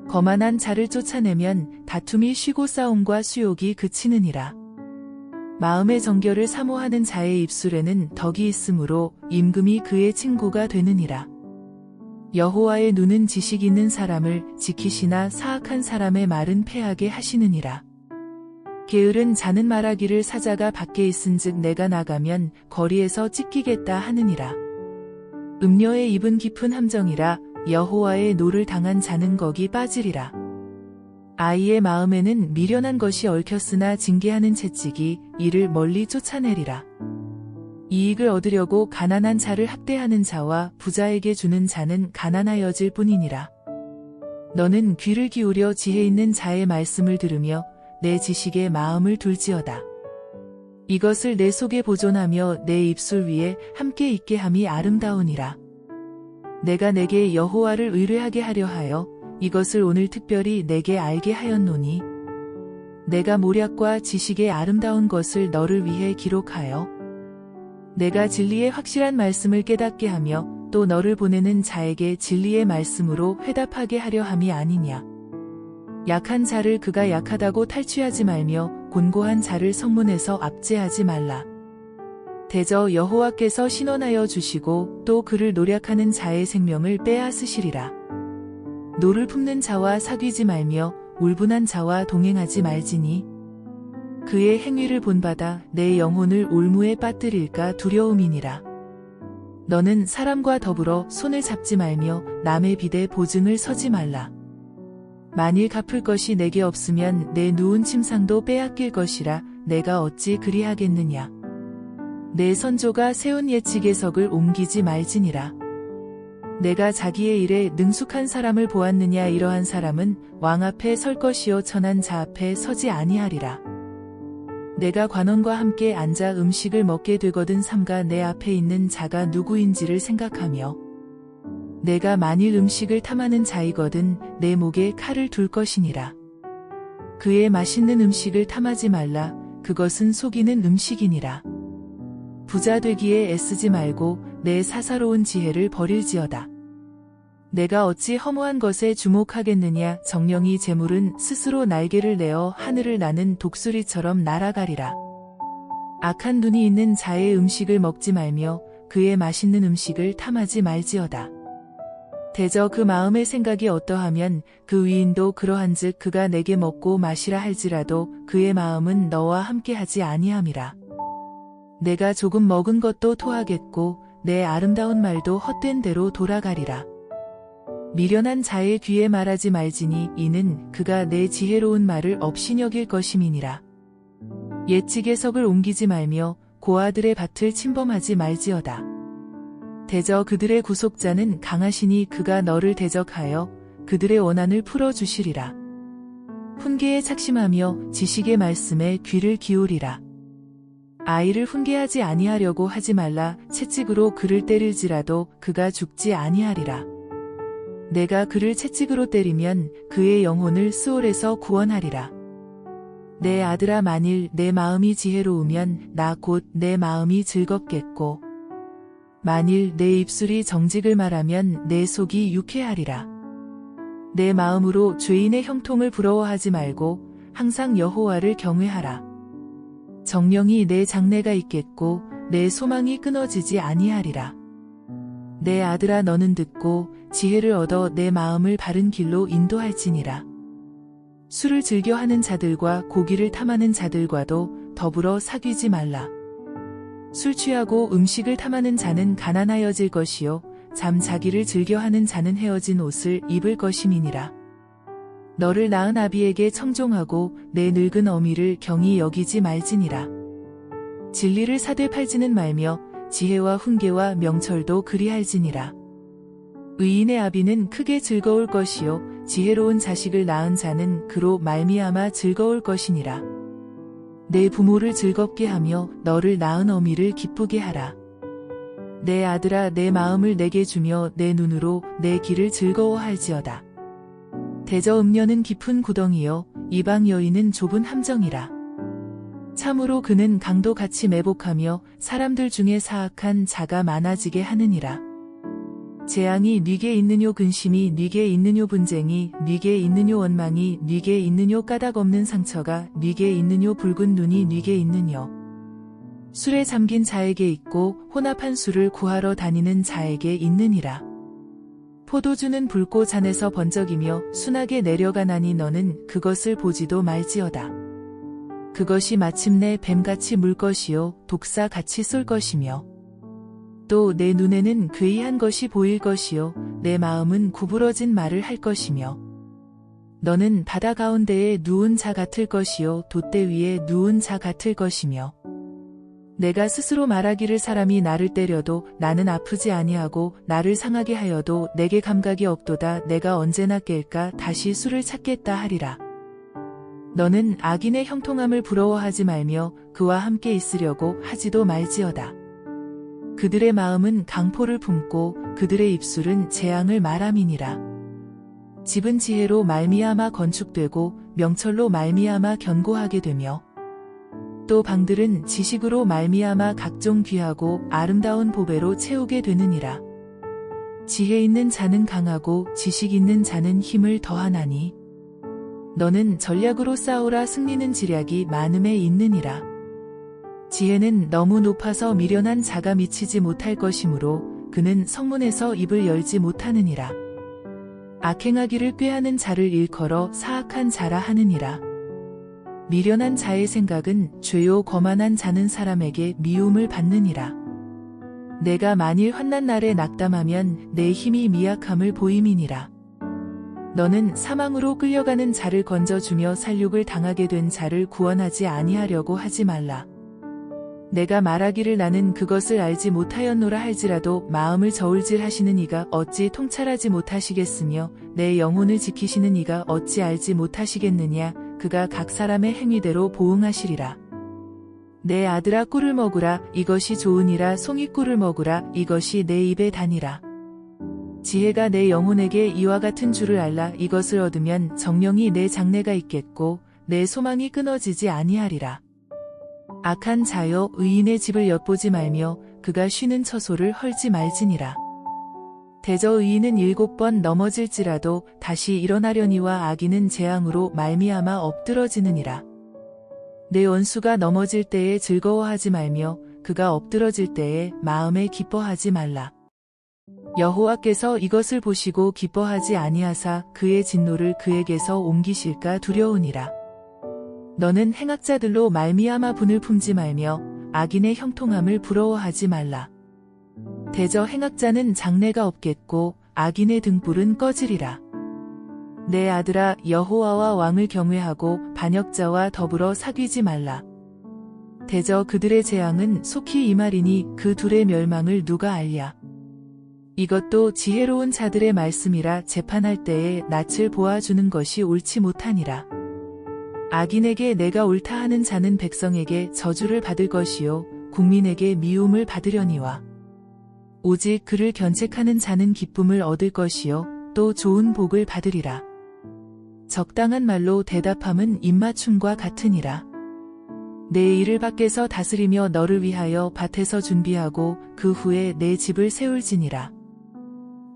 S1: 거만한 자를 쫓아내면 다툼이 쉬고 싸움과 수욕이 그치느니라. 마음의 정결을 사모하는 자의 입술에는 덕이 있으므로 임금이 그의 친구가 되느니라. 여호와의 눈은 지식 있는 사람을 지키시나 사악한 사람의 말은 패하게 하시느니라. 게으른 자는 말하기를 사자가 밖에 있은즉 내가 나가면 거리에서 찢기겠다 하느니라. 음녀의 입은 깊은 함정이라 여호와의 노를 당한 자는 거기 빠지리라. 아이의 마음에는 미련한 것이 얽혔으나 징계하는 채찍이 이를 멀리 쫓아내리라. 이익을 얻으려고 가난한 자를 학대하는 자와 부자에게 주는 자는 가난하여질 뿐이니라. 너는 귀를 기울여 지혜 있는 자의 말씀을 들으며 내 지식에 마음을 둘지어다. 이것을 내 속에 보존하며 내 입술 위에 함께 있게 함이 아름다우니라. 내가 내게 여호와를 의뢰하게 하려 하여 이것을 오늘 특별히 내게 알게 하였노니 내가 모략과 지식의 아름다운 것을 너를 위해 기록하여 내가 진리의 확실한 말씀을 깨닫게 하며 또 너를 보내는 자에게 진리의 말씀으로 회답하게 하려 함이 아니냐. 약한 자를 그가 약하다고 탈취하지 말며 곤고한 자를 성문에서 압제하지 말라. 대저 여호와께서 신원하여 주시고 또 그를 노략하는 자의 생명을 빼앗으시리라. 노를 품는 자와 사귀지 말며 울분한 자와 동행하지 말지니 그의 행위를 본받아 내 영혼을 올무에 빠뜨릴까 두려움이니라. 너는 사람과 더불어 손을 잡지 말며 남의 빚에 보증을 서지 말라. 만일 갚을 것이 내게 없으면 내 누운 침상도 빼앗길 것이라 내가 어찌 그리하겠느냐. 내 선조가 세운 예치개석을 옮기지 말지니라. 내가 자기의 일에 능숙한 사람을 보았느냐. 이러한 사람은 왕 앞에 설 것이요 천한 자 앞에 서지 아니하리라. 내가 관원과 함께 앉아 음식을 먹게 되거든 삼가 내 앞에 있는 자가 누구인지를 생각하며 내가 만일 음식을 탐하는 자이거든 내 목에 칼을 둘 것이니라. 그의 맛있는 음식을 탐하지 말라. 그것은 속이는 음식이니라. 부자 되기에 애쓰지 말고 내 사사로운 지혜를 버릴지어다. 내가 어찌 허무한 것에 주목하겠느냐. 정령이 재물은 스스로 날개를 내어 하늘을 나는 독수리처럼 날아가리라. 악한 눈이 있는 자의 음식을 먹지 말며 그의 맛있는 음식을 탐하지 말지어다. 대저 그 마음의 생각이 어떠하면 그 위인도 그러한즉 그가 내게 먹고 마시라 할지라도 그의 마음은 너와 함께하지 아니함이라. 내가 조금 먹은 것도 토하겠고 내 아름다운 말도 헛된 대로 돌아가리라. 미련한 자의 귀에 말하지 말지니 이는 그가 내 지혜로운 말을 업신여길 것임이니라. 예치개석을 옮기지 말며 고아들의 밭을 침범하지 말지어다. 대저 그들의 구속자는 강하시니 그가 너를 대적하여 그들의 원한을 풀어주시리라. 훈계에 착심하며 지식의 말씀에 귀를 기울이라. 아이를 훈계하지 아니하려고 하지 말라. 채찍으로 그를 때릴지라도 그가 죽지 아니하리라. 내가 그를 채찍으로 때리면 그의 영혼을 스올에서 구원하리라. 내 아들아 만일 내 마음이 지혜로우면 나 곧 내 마음이 즐겁겠고 만일 내 입술이 정직을 말하면 내 속이 유쾌하리라. 내 마음으로 죄인의 형통을 부러워하지 말고 항상 여호와를 경외하라. 정령이 내 장래가 있겠고 내 소망이 끊어지지 아니하리라. 내 아들아 너는 듣고 지혜를 얻어 내 마음을 바른 길로 인도할지니라. 술을 즐겨하는 자들과 고기를 탐하는 자들과도 더불어 사귀지 말라. 술 취하고 음식을 탐하는 자는 가난하여질 것이요 잠자기를 즐겨하는 자는 헤어진 옷을 입을 것임이니라. 너를 낳은 아비에게 청종하고 내 늙은 어미를 경히 여기지 말지니라. 진리를 사되 팔지는 말며 지혜와 훈계와 명철도 그리할지니라. 의인의 아비는 크게 즐거울 것이요 지혜로운 자식을 낳은 자는 그로 말미암아 즐거울 것이니라. 내 부모를 즐겁게 하며 너를 낳은 어미를 기쁘게 하라. 내 아들아 내 마음을 내게 주며 내 눈으로 내 길을 즐거워할지어다. 대저 음녀는 깊은 구덩이요 이방 여인은 좁은 함정이라. 참으로 그는 강도같이 매복하며 사람들 중에 사악한 자가 많아지게 하느니라. 재앙이 네게 있느뇨 근심이 네게 있느뇨 분쟁이 네게 있느뇨 원망이 네게 있느뇨 까닭 없는 상처가 네게 있느뇨 붉은 눈이 네게 있느뇨. 술에 잠긴 자에게 있고 혼합한 술을 구하러 다니는 자에게 있느니라. 포도주는 붉고 잔에서 번쩍이며 순하게 내려가나니 너는 그것을 보지도 말지어다. 그것이 마침내 뱀같이 물 것이요 독사같이 쏠 것이며 또 내 눈에는 괴이한 것이 보일 것이요 내 마음은 구부러진 말을 할 것이며 너는 바다 가운데에 누운 자 같을 것이요 돛대 위에 누운 자 같을 것이며 내가 스스로 말하기를 사람이 나를 때려도 나는 아프지 아니하고 나를 상하게 하여도 내게 감각이 없도다. 내가 언제나 깰까 다시 술을 찾겠다 하리라. 너는 악인의 형통함을 부러워하지 말며 그와 함께 있으려고 하지도 말지어다. 그들의 마음은 강포를 품고 그들의 입술은 재앙을 말함이니라. 집은 지혜로 말미암아 건축되고 명철로 말미암아 견고하게 되며 또 방들은 지식으로 말미암아 각종 귀하고 아름다운 보배로 채우게 되느니라. 지혜 있는 자는 강하고 지식 있는 자는 힘을 더하나니 너는 전략으로 싸우라 승리는 지략이 많음에 있느니라. 지혜는 너무 높아서 미련한 자가 미치지 못할 것이므로 그는 성문에서 입을 열지 못하느니라. 악행하기를 꾀하는 자를 일컬어 사악한 자라 하느니라. 미련한 자의 생각은 죄요 거만한 자는 사람에게 미움을 받느니라. 내가 만일 환난 날에 낙담하면 내 힘이 미약함을 보임이니라. 너는 사망으로 끌려가는 자를 건져주며 살육을 당하게 된 자를 구원하지 아니하려고 하지 말라. 내가 말하기를 나는 그것을 알지 못하였노라 할지라도 마음을 저울질 하시는 이가 어찌 통찰하지 못하시겠으며 내 영혼을 지키시는 이가 어찌 알지 못하시겠느냐. 그가 각 사람의 행위대로 보응하시리라. 내 아들아 꿀을 먹으라 이것이 좋으니라 송이꿀을 먹으라 이것이 내 입에 다니라. 지혜가 내 영혼에게 이와 같은 줄을 알라. 이것을 얻으면 정령이 내 장래가 있겠고 내 소망이 끊어지지 아니하리라. 악한 자여 의인의 집을 엿보지 말며 그가 쉬는 처소를 헐지 말지니라. 대저 의인은 7번 넘어질지라도 다시 일어나려니와 악인은 재앙으로 말미암아 엎드러지느니라. 내 원수가 넘어질 때에 즐거워하지 말며 그가 엎드러질 때에 마음에 기뻐하지 말라. 여호와께서 이것을 보시고 기뻐하지 아니하사 그의 진노를 그에게서 옮기실까 두려우니라. 너는 행악자들로 말미암아 분을 품지 말며 악인의 형통함을 부러워하지 말라. 대저 행악자는 장래가 없겠고 악인의 등불은 꺼지리라. 내 아들아 여호와와 왕을 경외하고 반역자와 더불어 사귀지 말라. 대저 그들의 재앙은 속히 임하리니 그 둘의 멸망을 누가 알랴. 이것도 지혜로운 자들의 말씀이라 재판할 때에 낯을 보아주는 것이 옳지 못하니라. 악인에게 내가 옳다 하는 자는 백성에게 저주를 받을 것이요 국민에게 미움을 받으려니와 오직 그를 견책하는 자는 기쁨을 얻을 것이요 또 좋은 복을 받으리라. 적당한 말로 대답함은 입맞춤과 같으니라. 내 일을 밖에서 다스리며 너를 위하여 밭에서 준비하고 그 후에 내 집을 세울지니라.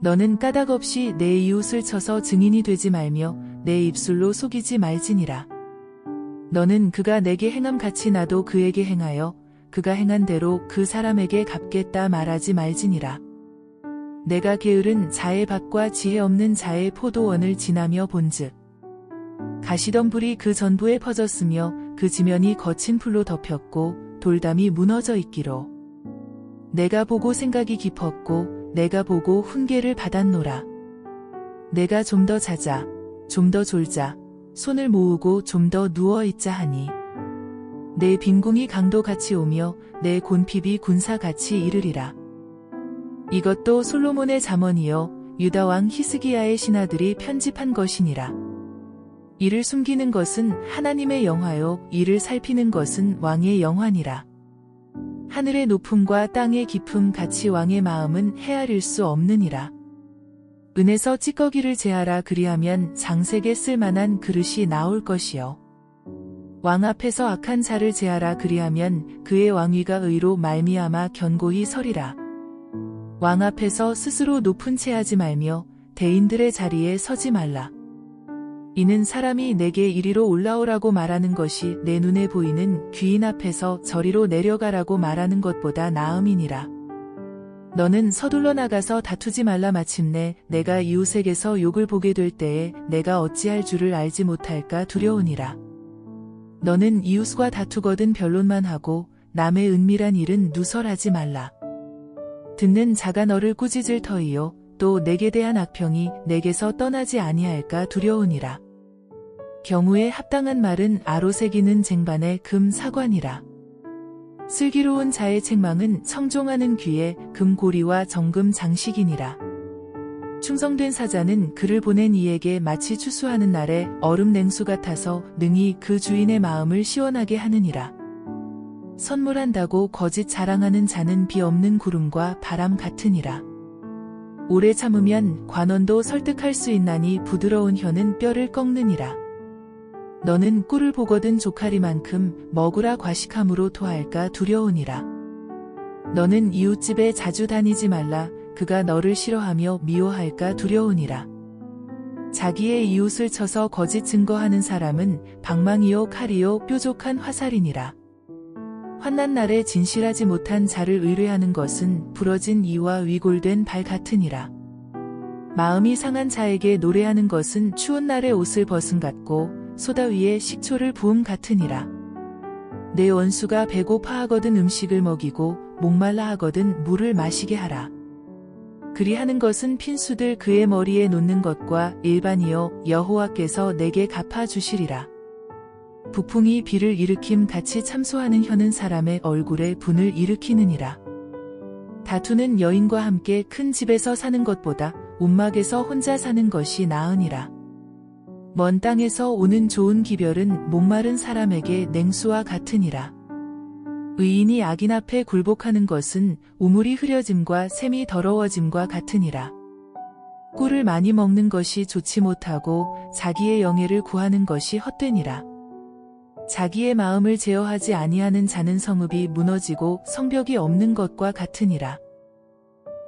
S1: 너는 까닭 없이 내 이웃을 쳐서 증인이 되지 말며 내 입술로 속이지 말지니라. 너는 그가 내게 행함 같이 나도 그에게 행하여 그가 행한 대로 그 사람에게 갚겠다 말하지 말지니라. 내가 게으른 자의 밭과 지혜 없는 자의 포도원을 지나며 본즉 가시덤불이 그 전부에 퍼졌으며 그 지면이 거친 풀로 덮였고 돌담이 무너져 있기로 내가 보고 생각이 깊었고 내가 보고 훈계를 받았노라. 내가 좀 더 자자 좀 더 졸자 손을 모으고 좀 더 누워있자 하니 내 빈궁이 강도같이 오며 내 곤핍이 군사같이 이르리라. 이것도 솔로몬의 잠언이요 유다왕 히스기야의 신하들이 편집한 것이니라. 이를 숨기는 것은 하나님의 영화요 이를 살피는 것은 왕의 영화니라. 하늘의 높음과 땅의 깊음 같이 왕의 마음은 헤아릴 수 없느니라. 은에서 찌꺼기를 제하라. 그리하면 장색에 쓸만한 그릇이 나올 것이요. 왕 앞에서 악한 자를 제하라. 그리하면 그의 왕위가 의로 말미암아 견고히 서리라. 왕 앞에서 스스로 높은 채 하지 말며 대인들의 자리에 서지 말라. 이는 사람이 내게 이리로 올라오라고 말하는 것이 내 눈에 보이는 귀인 앞에서 저리로 내려가라고 말하는 것보다 나음이니라. 너는 서둘러 나가서 다투지 말라. 마침내 내가 이웃에게서 욕을 보게 될 때에 내가 어찌할 줄을 알지 못할까 두려우니라. 너는 이웃과 다투거든 변론만 하고 남의 은밀한 일은 누설하지 말라. 듣는 자가 너를 꾸짖을 터이요 또 내게 대한 악평이 내게서 떠나지 아니할까 두려우니라. 경우에 합당한 말은 아로새기는 쟁반의 금 사관이라. 슬기로운 자의 책망은 청종하는 귀에 금고리와 정금 장식이니라. 충성된 사자는 그를 보낸 이에게 마치 추수하는 날에 얼음 냉수 같아서 능히 그 주인의 마음을 시원하게 하느니라. 선물한다고 거짓 자랑하는 자는 비 없는 구름과 바람 같으니라. 오래 참으면 관원도 설득할 수 있나니 부드러운 혀는 뼈를 꺾느니라. 너는 꿀을 보거든 조카리만큼 먹으라. 과식함으로 토할까 두려우니라. 너는 이웃집에 자주 다니지 말라. 그가 너를 싫어하며 미워할까 두려우니라. 자기의 이웃을 쳐서 거짓 증거하는 사람은 방망이요 칼이요 뾰족한 화살이니라. 환난 날에 진실하지 못한 자를 의뢰하는 것은 부러진 이와 위골된 발 같으니라. 마음이 상한 자에게 노래하는 것은 추운 날에 옷을 벗음 같고 소다 위에 식초를 부음 같으니라. 내 원수가 배고파하거든 음식을 먹이고 목말라 하거든 물을 마시게 하라. 그리하는 것은 핀수들 그의 머리에 놓는 것과 일반이요 여호와께서 내게 갚아주시리라. 북풍이 비를 일으킴 같이 참소하는 혀는 사람의 얼굴에 분을 일으키느니라. 다투는 여인과 함께 큰 집에서 사는 것보다 움막에서 혼자 사는 것이 나으니라. 먼 땅에서 오는 좋은 기별은 목마른 사람에게 냉수와 같으니라. 의인이 악인 앞에 굴복하는 것은 우물이 흐려짐과 샘이 더러워짐과 같으니라. 꿀을 많이 먹는 것이 좋지 못하고 자기의 영예를 구하는 것이 헛되니라. 자기의 마음을 제어하지 아니하는 자는 성읍이 무너지고 성벽이 없는 것과 같으니라.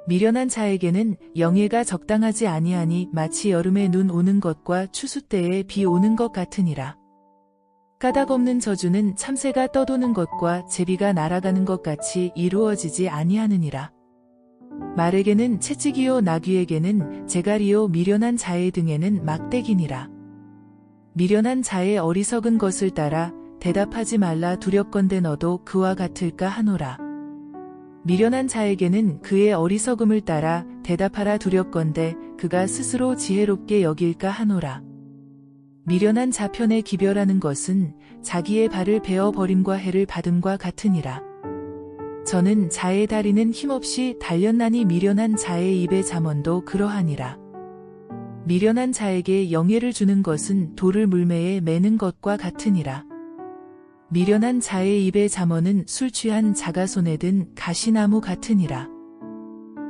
S1: 미련한 자에게는 영예가 적당하지 아니하니 마치 여름에 눈 오는 것과 추수 때에 비 오는 것 같으니라. 까닭 없는 저주는 참새가 떠도는 것과 제비가 날아가는 것 같이 이루어지지 아니하느니라. 말에게는 채찍이요 나귀에게는 재갈이요 미련한 자의 등에는 막대기니라. 미련한 자의 어리석은 것을 따라 대답하지 말라. 두렵건대 너도 그와 같을까 하노라. 미련한 자에게는 그의 어리석음을 따라 대답하라. 두렵건대 그가 스스로 지혜롭게 여길까 하노라. 미련한 자 편에 기별하는 것은 자기의 발을 베어 버림과 해를 받음과 같으니라. 저는 자의 다리는 힘없이 달렸나니 미련한 자의 입의 잠언도 그러하니라. 미련한 자에게 영예를 주는 것은 돌을 물매에 매는 것과 같으니라. 미련한 자의 입의 잠언은 술 취한 자가 손에 든 가시나무 같으니라.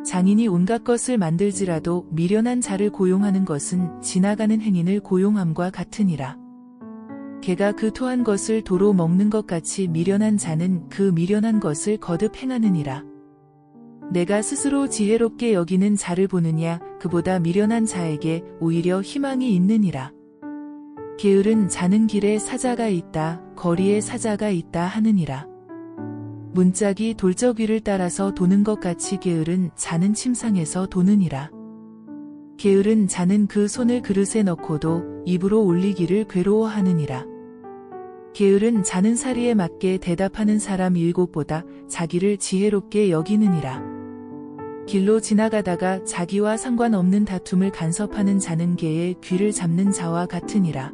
S1: 장인이 온갖 것을 만들지라도 미련한 자를 고용하는 것은 지나가는 행인을 고용함과 같으니라. 개가 그 토한 것을 도로 먹는 것 같이 미련한 자는 그 미련한 것을 거듭 행하느니라. 내가 스스로 지혜롭게 여기는 자를 보느냐 그보다 미련한 자에게 오히려 희망이 있느니라. 게으른 자는 길에 사자가 있다 거리에 사자가 있다 하느니라. 문짝이 돌적 위를 따라서 도는 것 같이 게으른 자는 침상에서 도느니라. 게으른 자는 그 손을 그릇에 넣고도 입으로 올리기를 괴로워하느니라. 게으른 자는 사리에 맞게 대답하는 사람 일곱보다 자기를 지혜롭게 여기느니라. 길로 지나가다가 자기와 상관없는 다툼을 간섭하는 자는 개의 귀를 잡는 자와 같으니라.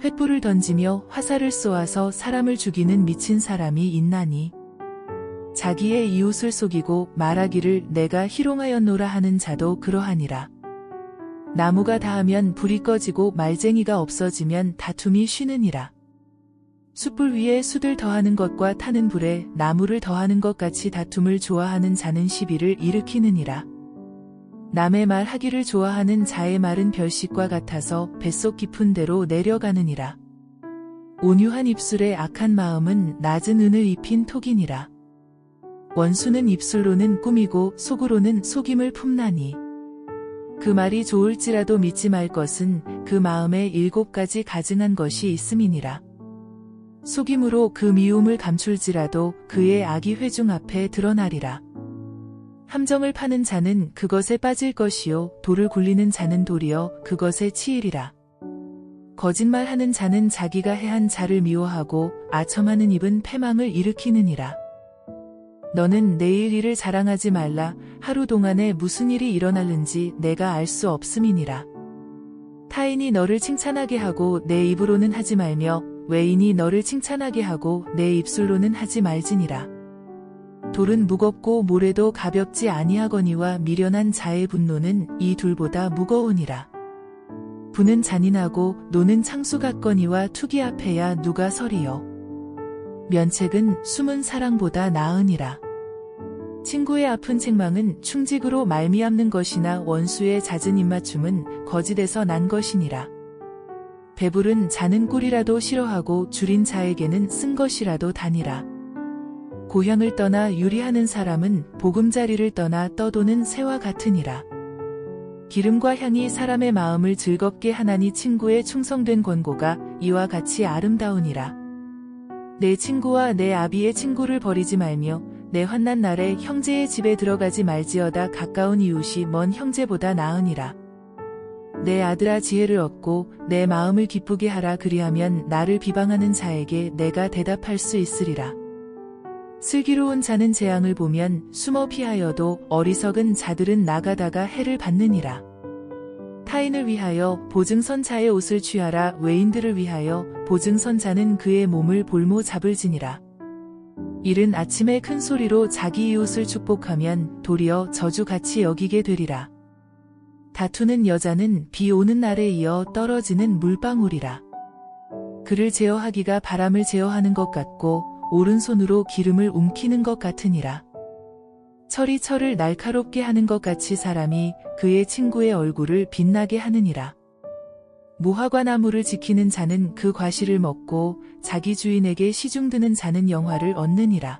S1: 횃불을 던지며 화살을 쏘아서 사람을 죽이는 미친 사람이 있나니 자기의 이웃을 속이고 말하기를 내가 희롱하였노라 하는 자도 그러하니라. 나무가 다하면 불이 꺼지고 말쟁이가 없어지면 다툼이 쉬느니라. 숯불 위에 숯을 더하는 것과 타는 불에 나무를 더하는 것 같이 다툼을 좋아하는 자는 시비를 일으키느니라. 남의 말 하기를 좋아하는 자의 말은 별식과 같아서 뱃속 깊은 데로 내려가느니라. 온유한 입술에 악한 마음은 낮은 은을 입힌 톡이니라. 원수는 입술로는 꾸미고 속으로는 속임을 품나니 그 말이 좋을지라도 믿지 말 것은 그 마음에 7가지 가증한 것이 있음이니라. 속임으로 그 미움을 감출지라도 그의 악이 회중 앞에 드러나리라. 함정을 파는 자는 그것에 빠질 것이요 돌을 굴리는 자는 도리어 그것에 치이리라. 거짓말하는 자는 자기가 해한 자를 미워하고 아첨하는 입은 패망을 일으키느니라. 너는 내일 일을 자랑하지 말라. 하루 동안에 무슨 일이 일어날는지 내가 알 수 없음이니라. 타인이 너를 칭찬하게 하고 내 입으로는 하지 말며 외인이 너를 칭찬하게 하고 내 입술로는 하지 말지니라. 돌은 무겁고 모래도 가볍지 아니하거니와 미련한 자의 분노는 이 둘보다 무거우니라. 분은 잔인하고 노는 창수 같거니와 투기 앞에야 누가 서리요. 면책은 숨은 사랑보다 나으니라. 친구의 아픈 책망은 충직으로 말미암는 것이나 원수의 잦은 입맞춤은 거짓에서 난 것이니라. 배부른 자는 꿀이라도 싫어하고 줄인 자에게는 쓴 것이라도 다니라. 고향을 떠나 유리하는 사람은 보금자리를 떠나 떠도는 새와 같으니라. 기름과 향이 사람의 마음을 즐겁게 하나니 친구의 충성된 권고가 이와 같이 아름다우니라. 내 친구와 내 아비의 친구를 버리지 말며 내 환난 날에 형제의 집에 들어가지 말지어다. 가까운 이웃이 먼 형제보다 나으니라. 내 아들아 지혜를 얻고 내 마음을 기쁘게 하라. 그리하면 나를 비방하는 자에게 내가 대답할 수 있으리라. 슬기로운 자는 재앙을 보면 숨어 피하여도 어리석은 자들은 나가다가 해를 받느니라. 타인을 위하여 보증선 자의 옷을 취하라. 외인들을 위하여 보증선 자는 그의 몸을 볼모 잡을지니라. 이른 아침에 큰 소리로 자기 이웃을 축복하면 도리어 저주같이 여기게 되리라. 다투는 여자는 비 오는 날에 이어 떨어지는 물방울이라. 그를 제어하기가 바람을 제어하는 것 같고 오른손으로 기름을 움키는 것 같으니라. 철이 철을 날카롭게 하는 것 같이 사람이 그의 친구의 얼굴을 빛나게 하느니라. 무화과 나무를 지키는 자는 그 과실을 먹고 자기 주인에게 시중드는 자는 영화를 얻느니라.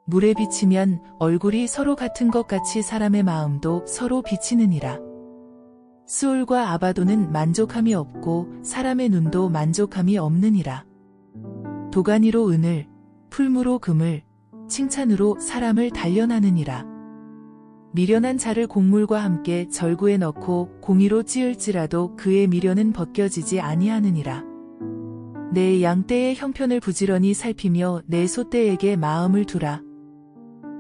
S1: 물에 비치면 얼굴이 서로 같은 것 같이 사람의 마음도 서로 비치느니라. 스올과 아바도는 만족함이 없고 사람의 눈도 만족함이 없느니라. 도가니로 은을, 풀무로 금을, 칭찬으로 사람을 단련하느니라. 미련한 자를 곡물과 함께 절구에 넣고 공의로 찌을지라도 그의 미련은 벗겨지지 아니하느니라. 내 양떼의 형편을 부지런히 살피며 내 소떼에게 마음을 두라.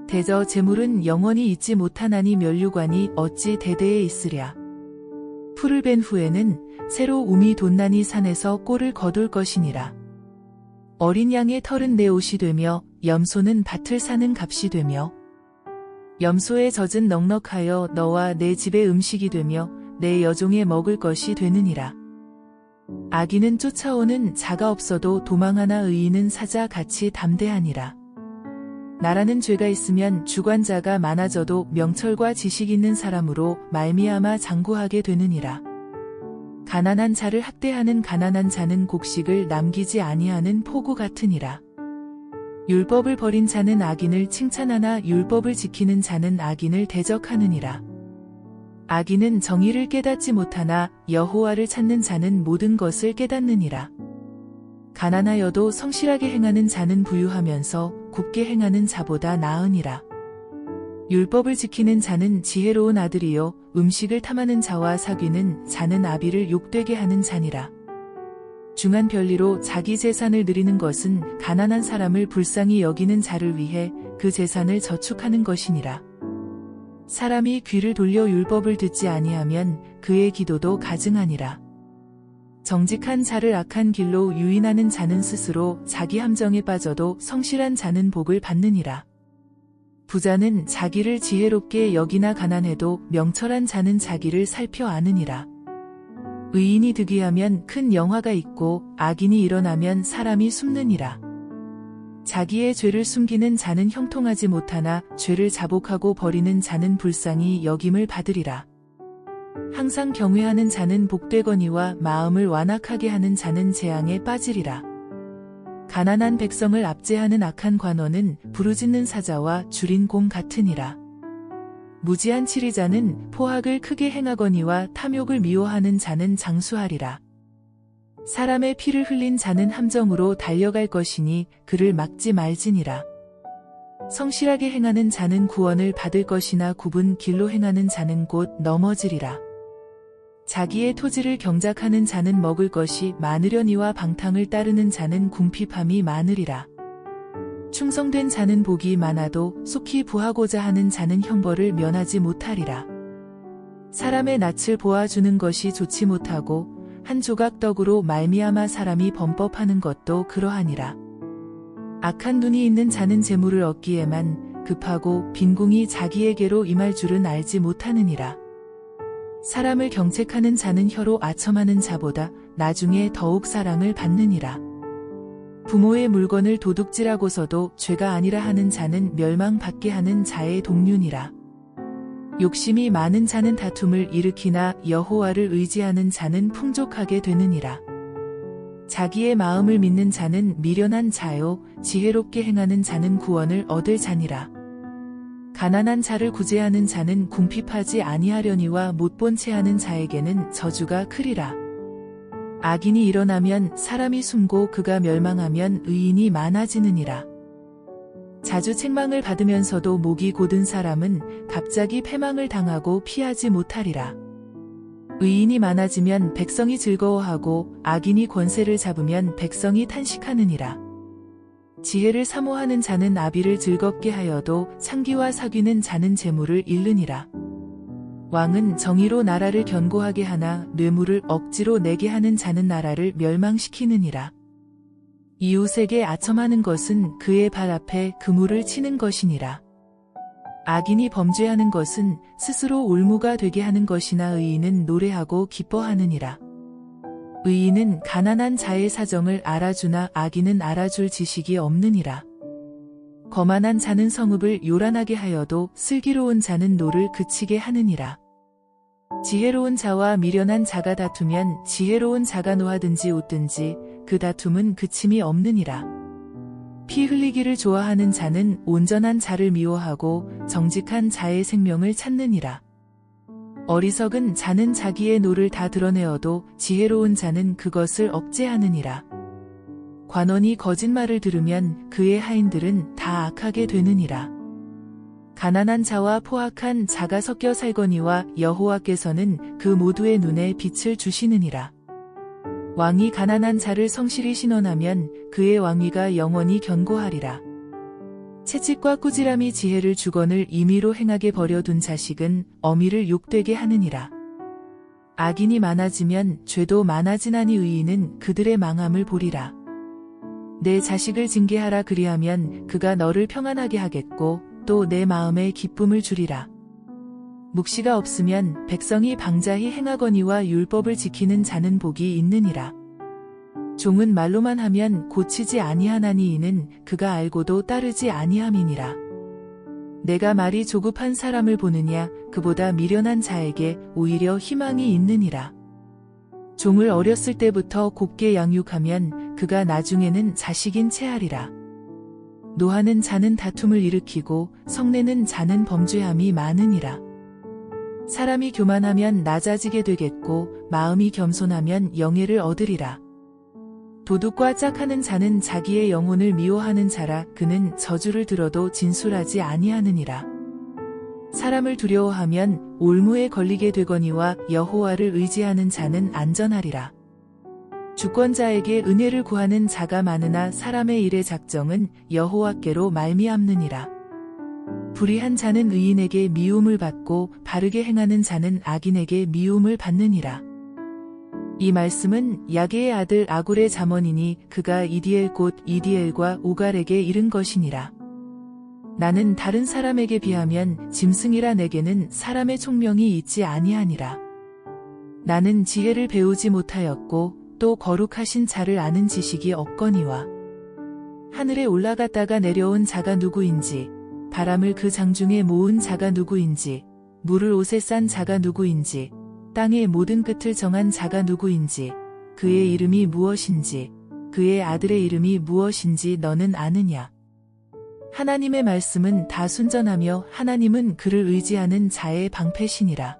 S1: 대저 재물은 영원히 잊지 못하나니 면류관이 어찌 대대에 있으랴. 풀을 벤 후에는 새로 움이 돋나니 산에서 꼴을 거둘 것이니라. 어린 양의 털은 내 옷이 되며 염소는 밭을 사는 값이 되며 염소의 젖은 넉넉하여 너와 내 집의 음식이 되며 내 여종의 먹을 것이 되느니라. 악인은 쫓아오는 자가 없어도 도망하나 의인은 사자 같이 담대하니라. 나라는 죄가 있으면 주관자가 많아져도 명철과 지식 있는 사람으로 말미암아 장구하게 되느니라. 가난한 자를 학대하는 가난한 자는 곡식을 남기지 아니하는 포구 같으니라. 율법을 버린 자는 악인을 칭찬하나 율법을 지키는 자는 악인을 대적하느니라. 악인은 정의를 깨닫지 못하나 여호와를 찾는 자는 모든 것을 깨닫느니라. 가난하여도 성실하게 행하는 자는 부유하면서 굽게 행하는 자보다 나으니라. 율법을 지키는 자는 지혜로운 아들이요 음식을 탐하는 자와 사귀는 자는 아비를 욕되게 하는 자니라. 중한 별리로 자기 재산을 누리는 것은 가난한 사람을 불쌍히 여기는 자를 위해 그 재산을 저축하는 것이니라. 사람이 귀를 돌려 율법을 듣지 아니하면 그의 기도도 가증하니라. 정직한 자를 악한 길로 유인하는 자는 스스로 자기 함정에 빠져도 성실한 자는 복을 받느니라. 부자는 자기를 지혜롭게 여기나 가난해도 명철한 자는 자기를 살펴 아느니라. 의인이 득의하면 큰 영화가 있고 악인이 일어나면 사람이 숨느니라. 자기의 죄를 숨기는 자는 형통하지 못하나 죄를 자복하고 버리는 자는 불쌍히 여김을 받으리라. 항상 경외하는 자는 복되거니와 마음을 완악하게 하는 자는 재앙에 빠지리라. 가난한 백성을 압제하는 악한 관원은 부르짖는 사자와 줄인 곰 같으니라. 무지한 치리자는 포악을 크게 행하거니와 탐욕을 미워하는 자는 장수하리라. 사람의 피를 흘린 자는 함정으로 달려갈 것이니 그를 막지 말지니라. 성실하게 행하는 자는 구원을 받을 것이나 굽은 길로 행하는 자는 곧 넘어지리라. 자기의 토지를 경작하는 자는 먹을 것이 많으려니와 방탕을 따르는 자는 궁핍함이 많으리라. 충성된 자는 복이 많아도 속히 부하고자 하는 자는 형벌을 면하지 못하리라. 사람의 낯을 보아주는 것이 좋지 못하고 한 조각 떡으로 말미암아 사람이 범법하는 것도 그러하니라. 악한 눈이 있는 자는 재물을 얻기에만 급하고 빈궁이 자기에게로 임할 줄은 알지 못하느니라. 사람을 경책하는 자는 혀로 아첨하는 자보다 나중에 더욱 사랑을 받느니라. 부모의 물건을 도둑질하고서도 죄가 아니라 하는 자는 멸망받게 하는 자의 동류니라. 욕심이 많은 자는 다툼을 일으키나 여호와를 의지하는 자는 풍족하게 되느니라. 자기의 마음을 믿는 자는 미련한 자요 지혜롭게 행하는 자는 구원을 얻을 자니라. 가난한 자를 구제하는 자는 궁핍하지 아니하려니와 못본 채 하는 자에게는 저주가 크리라. 악인이 일어나면 사람이 숨고 그가 멸망하면 의인이 많아지느니라. 자주 책망을 받으면서도 목이 곧은 사람은 갑자기 패망을 당하고 피하지 못하리라. 의인이 많아지면 백성이 즐거워하고 악인이 권세를 잡으면 백성이 탄식하느니라. 지혜를 사모하는 자는 아비를 즐겁게 하여도 창기와 사귀는 자는 재물을 잃느니라. 왕은 정의로 나라를 견고하게 하나 뇌물을 억지로 내게 하는 자는 나라를 멸망시키느니라. 이웃에게 아첨하는 것은 그의 발 앞에 그물을 치는 것이니라. 악인이 범죄하는 것은 스스로 올무가 되게 하는 것이나 의인은 노래하고 기뻐하느니라. 의인은 가난한 자의 사정을 알아주나 악인은 알아줄 지식이 없느니라. 거만한 자는 성읍을 요란하게 하여도 슬기로운 자는 노를 그치게 하느니라. 지혜로운 자와 미련한 자가 다투면 지혜로운 자가 노하든지 웃든지 그 다툼은 그침이 없느니라. 피 흘리기를 좋아하는 자는 온전한 자를 미워하고 정직한 자의 생명을 찾느니라. 어리석은 자는 자기의 노를 다 드러내어도 지혜로운 자는 그것을 억제하느니라. 관원이 거짓말을 들으면 그의 하인들은 다 악하게 되느니라. 가난한 자와 포악한 자가 섞여 살거니와 여호와께서는 그 모두의 눈에 빛을 주시느니라. 왕이 가난한 자를 성실히 신원하면 그의 왕위가 영원히 견고하리라. 채찍과 꾸지람이 지혜를 주거늘 임의로 행하게 버려둔 자식은 어미를 욕되게 하느니라. 악인이 많아지면 죄도 많아지나니 의인은 그들의 망함을 보리라. 내 자식을 징계하라 그리하면 그가 너를 평안하게 하겠고 또 내 마음에 기쁨을 주리라. 묵시가 없으면 백성이 방자히 행하거니와 율법을 지키는 자는 복이 있느니라. 종은 말로만 하면 고치지 아니하나니 이는 그가 알고도 따르지 아니함이니라. 내가 말이 조급한 사람을 보느냐 그보다 미련한 자에게 오히려 희망이 있느니라. 종을 어렸을 때부터 곱게 양육하면 그가 나중에는 자식인 채하리라. 노하는 자는 다툼을 일으키고 성내는 자는 범죄함이 많으니라. 사람이 교만하면 낮아지게 되겠고 마음이 겸손하면 영예를 얻으리라. 도둑과 짝하는 자는 자기의 영혼을 미워하는 자라 그는 저주를 들어도 진술하지 아니하느니라. 사람을 두려워하면 올무에 걸리게 되거니와 여호와를 의지하는 자는 안전하리라. 주권자에게 은혜를 구하는 자가 많으나 사람의 일의 작정은 여호와께로 말미암느니라. 불의한 자는 의인에게 미움을 받고 바르게 행하는 자는 악인에게 미움을 받느니라. 이 말씀은 야게의 아들 아굴의 잠언이니 그가 이디엘 곧 이디엘과 오갈에게 이른 것이니라. 나는 다른 사람에게 비하면 짐승이라 내게는 사람의 총명이 있지 아니하니라. 나는 지혜를 배우지 못하였고 또 거룩하신 자를 아는 지식이 없거니와 하늘에 올라갔다가 내려온 자가 누구인지 바람을 그 장중에 모은 자가 누구인지 물을 옷에 싼 자가 누구인지 땅의 모든 끝을 정한 자가 누구인지 그의 이름이 무엇인지 그의 아들의 이름이 무엇인지 너는 아느냐? 하나님의 말씀은 다 순전하며 하나님은 그를 의지하는 자의 방패시니라.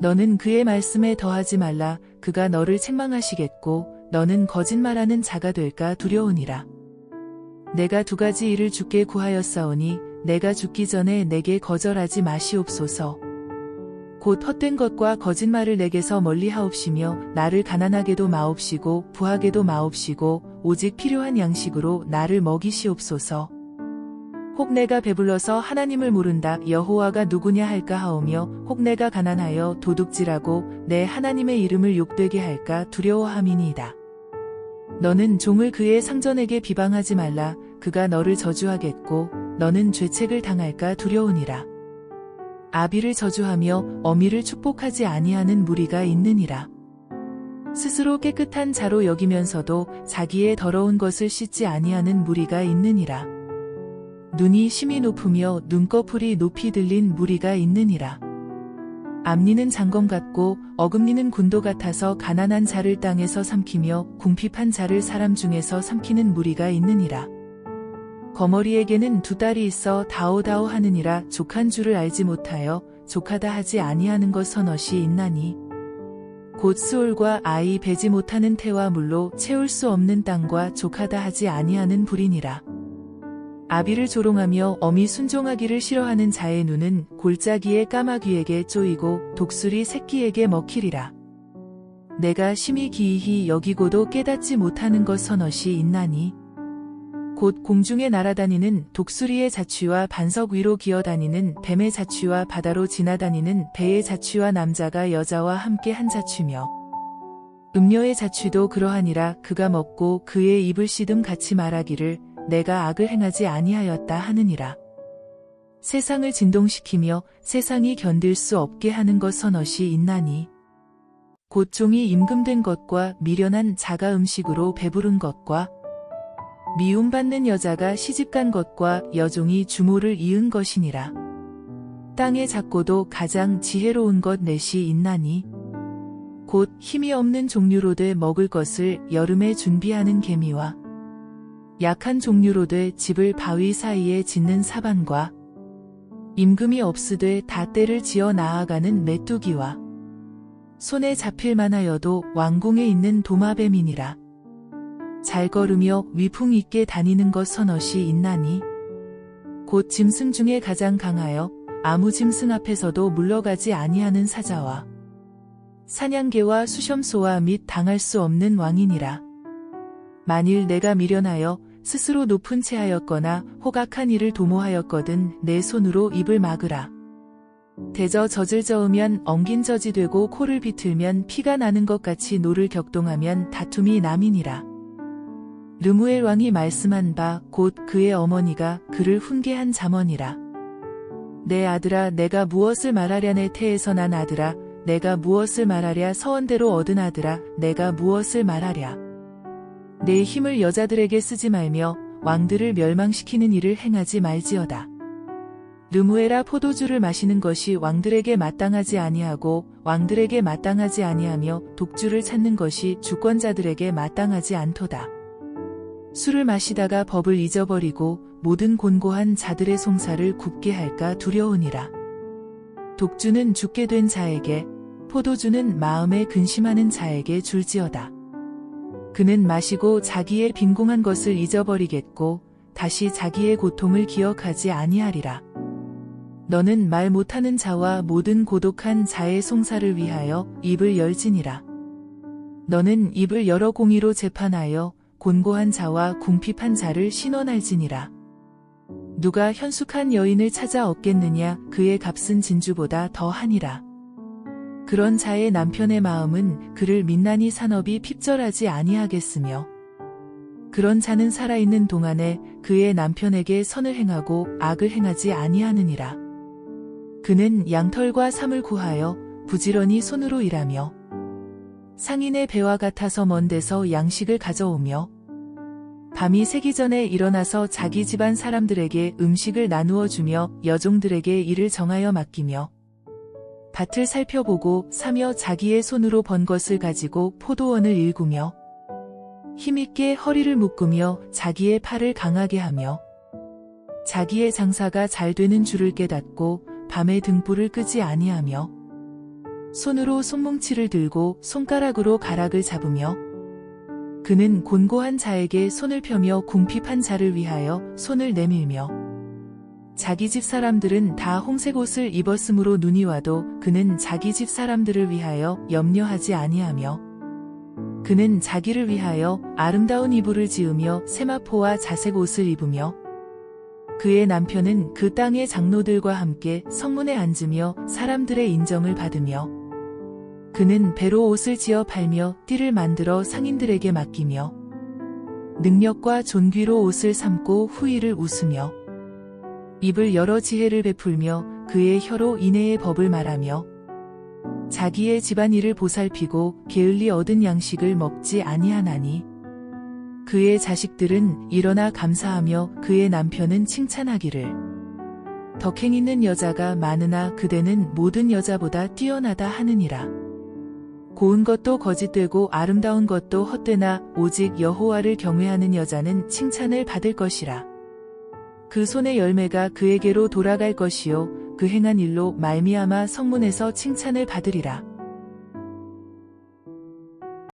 S1: 너는 그의 말씀에 더하지 말라. 그가 너를 책망하시겠고 너는 거짓말하는 자가 될까 두려우니라. 내가 두 가지 일을 주께 구하였사오니 내가 죽기 전에 내게 거절하지 마시옵소서. 곧 헛된 것과 거짓말을 내게서 멀리하옵시며 나를 가난하게도 마옵시고 부하게도 마옵시고 오직 필요한 양식으로 나를 먹이시옵소서. 혹 내가 배불러서 하나님을 모른다 여호와가 누구냐 할까 하오며 혹 내가 가난하여 도둑질하고 내 하나님의 이름을 욕되게 할까 두려워함이니이다. 너는 종을 그의 상전에게 비방하지 말라. 그가 너를 저주하겠고 너는 죄책을 당할까 두려우니라. 아비를 저주하며 어미를 축복하지 아니하는 무리가 있느니라. 스스로 깨끗한 자로 여기면서도 자기의 더러운 것을 씻지 아니하는 무리가 있느니라. 눈이 심히 높으며 눈꺼풀이 높이 들린 무리가 있느니라. 앞니는 장검 같고 어금니는 군도 같아서 가난한 자를 땅에서 삼키며 궁핍한 자를 사람 중에서 삼키는 무리가 있느니라. 거머리에게는 두 딸이 있어 다오다오 하느니라. 족한 줄을 알지 못하여 족하다 하지 아니하는 것 서넛이 있나니 곧 수올과 아이 배지 못하는 태와 물로 채울 수 없는 땅과 족하다 하지 아니하는 불이니라. 아비를 조롱하며 어미 순종하기를 싫어하는 자의 눈은 골짜기의 까마귀에게 쪼이고 독수리 새끼에게 먹히리라. 내가 심히 기이히 여기고도 깨닫지 못하는 것 서넛이 있나니 곧 공중에 날아다니는 독수리의 자취와 반석 위로 기어다니는 뱀의 자취와 바다로 지나다니는 배의 자취와 남자가 여자와 함께 한 자취며 음녀의 자취도 그러하니라. 그가 먹고 그의 입을 씻음 같이 말하기를 내가 악을 행하지 아니하였다 하느니라. 세상을 진동시키며 세상이 견딜 수 없게 하는 것 서넛이 있나니 곧 종이 임금된 것과 미련한 자가 음식으로 배부른 것과 미움받는 여자가 시집간 것과 여종이 주모를 이은 것이니라. 땅의 작고도 가장 지혜로운 것 넷이 있나니 곧 힘이 없는 종류로 돼 먹을 것을 여름에 준비하는 개미와 약한 종류로 돼 집을 바위 사이에 짓는 사반과 임금이 없으되 다 때를 지어 나아가는 메뚜기와 손에 잡힐 만하여도 왕궁에 있는 도마뱀이니라. 잘 걸으며 위풍 있게 다니는 것 서넛이 있나니 곧 짐승 중에 가장 강하여 아무 짐승 앞에서도 물러가지 아니하는 사자와 사냥개와 수염소와 및 당할 수 없는 왕이니라. 만일 내가 미련하여 스스로 높은 채 하였거나 호각한 일을 도모하였거든 내 손으로 입을 막으라. 대저 젖을 저으면 엉긴 젖이 되고 코를 비틀면 피가 나는 것 같이 노를 격동하면 다툼이 남이니라. 르무엘 왕이 말씀한 바 곧 그의 어머니가 그를 훈계한 잠언이라. 내 아들아 내가 무엇을 말하랴 내 태에서 난 아들아 내가 무엇을 말하랴 서원대로 얻은 아들아 내가 무엇을 말하랴. 내 힘을 여자들에게 쓰지 말며 왕들을 멸망시키는 일을 행하지 말지어다. 르무엘아 포도주를 마시는 것이 왕들에게 마땅하지 아니하고 왕들에게 마땅하지 아니하며 독주를 찾는 것이 주권자들에게 마땅하지 않도다. 술을 마시다가 법을 잊어버리고 모든 곤고한 자들의 송사를 굽게 할까 두려우니라. 독주는 죽게 된 자에게 포도주는 마음에 근심하는 자에게 줄지어다. 그는 마시고 자기의 빈궁한 것을 잊어버리겠고 다시 자기의 고통을 기억하지 아니하리라. 너는 말 못하는 자와 모든 고독한 자의 송사를 위하여 입을 열지니라. 너는 입을 여러 공의로 재판하여 곤고한 자와 궁핍한 자를 신원할지니라. 누가 현숙한 여인을 찾아 얻겠느냐 그의 값은 진주보다 더하니라. 그런 자의 남편의 마음은 그를 민난히 산업이 핍절하지 아니하겠으며 그런 자는 살아있는 동안에 그의 남편에게 선을 행하고 악을 행하지 아니하느니라. 그는 양털과 삼을 구하여 부지런히 손으로 일하며 상인의 배와 같아서 먼 데서 양식을 가져오며 밤이 새기 전에 일어나서 자기 집안 사람들에게 음식을 나누어 주며 여종들에게 일을 정하여 맡기며 밭을 살펴보고 사며 자기의 손으로 번 것을 가지고 포도원을 일구며 힘있게 허리를 묶으며 자기의 팔을 강하게 하며 자기의 장사가 잘 되는 줄을 깨닫고 밤에 등불을 끄지 아니하며 손으로 손뭉치를 들고 손가락으로 가락을 잡으며 그는 곤고한 자에게 손을 펴며 궁핍한 자를 위하여 손을 내밀며 자기 집 사람들은 다 홍색 옷을 입었으므로 눈이 와도 그는 자기 집 사람들을 위하여 염려하지 아니하며 그는 자기를 위하여 아름다운 이불을 지으며 세마포와 자색 옷을 입으며 그의 남편은 그 땅의 장로들과 함께 성문에 앉으며 사람들의 인정을 받으며 그는 배로 옷을 지어 팔며 띠를 만들어 상인들에게 맡기며 능력과 존귀로 옷을 삼고 후일을 웃으며 입을 열어 지혜를 베풀며 그의 혀로 인애의 법을 말하며 자기의 집안일을 보살피고 게을리 얻은 양식을 먹지 아니하나니 그의 자식들은 일어나 감사하며 그의 남편은 칭찬하기를 덕행 있는 여자가 많으나 그대는 모든 여자보다 뛰어나다 하느니라. 고운 것도 거짓되고 아름다운 것도 헛되나 오직 여호와를 경외하는 여자는 칭찬을 받을 것이라. 그 손의 열매가 그에게로 돌아갈 것이요 그 행한 일로 말미암아 성문에서 칭찬을 받으리라.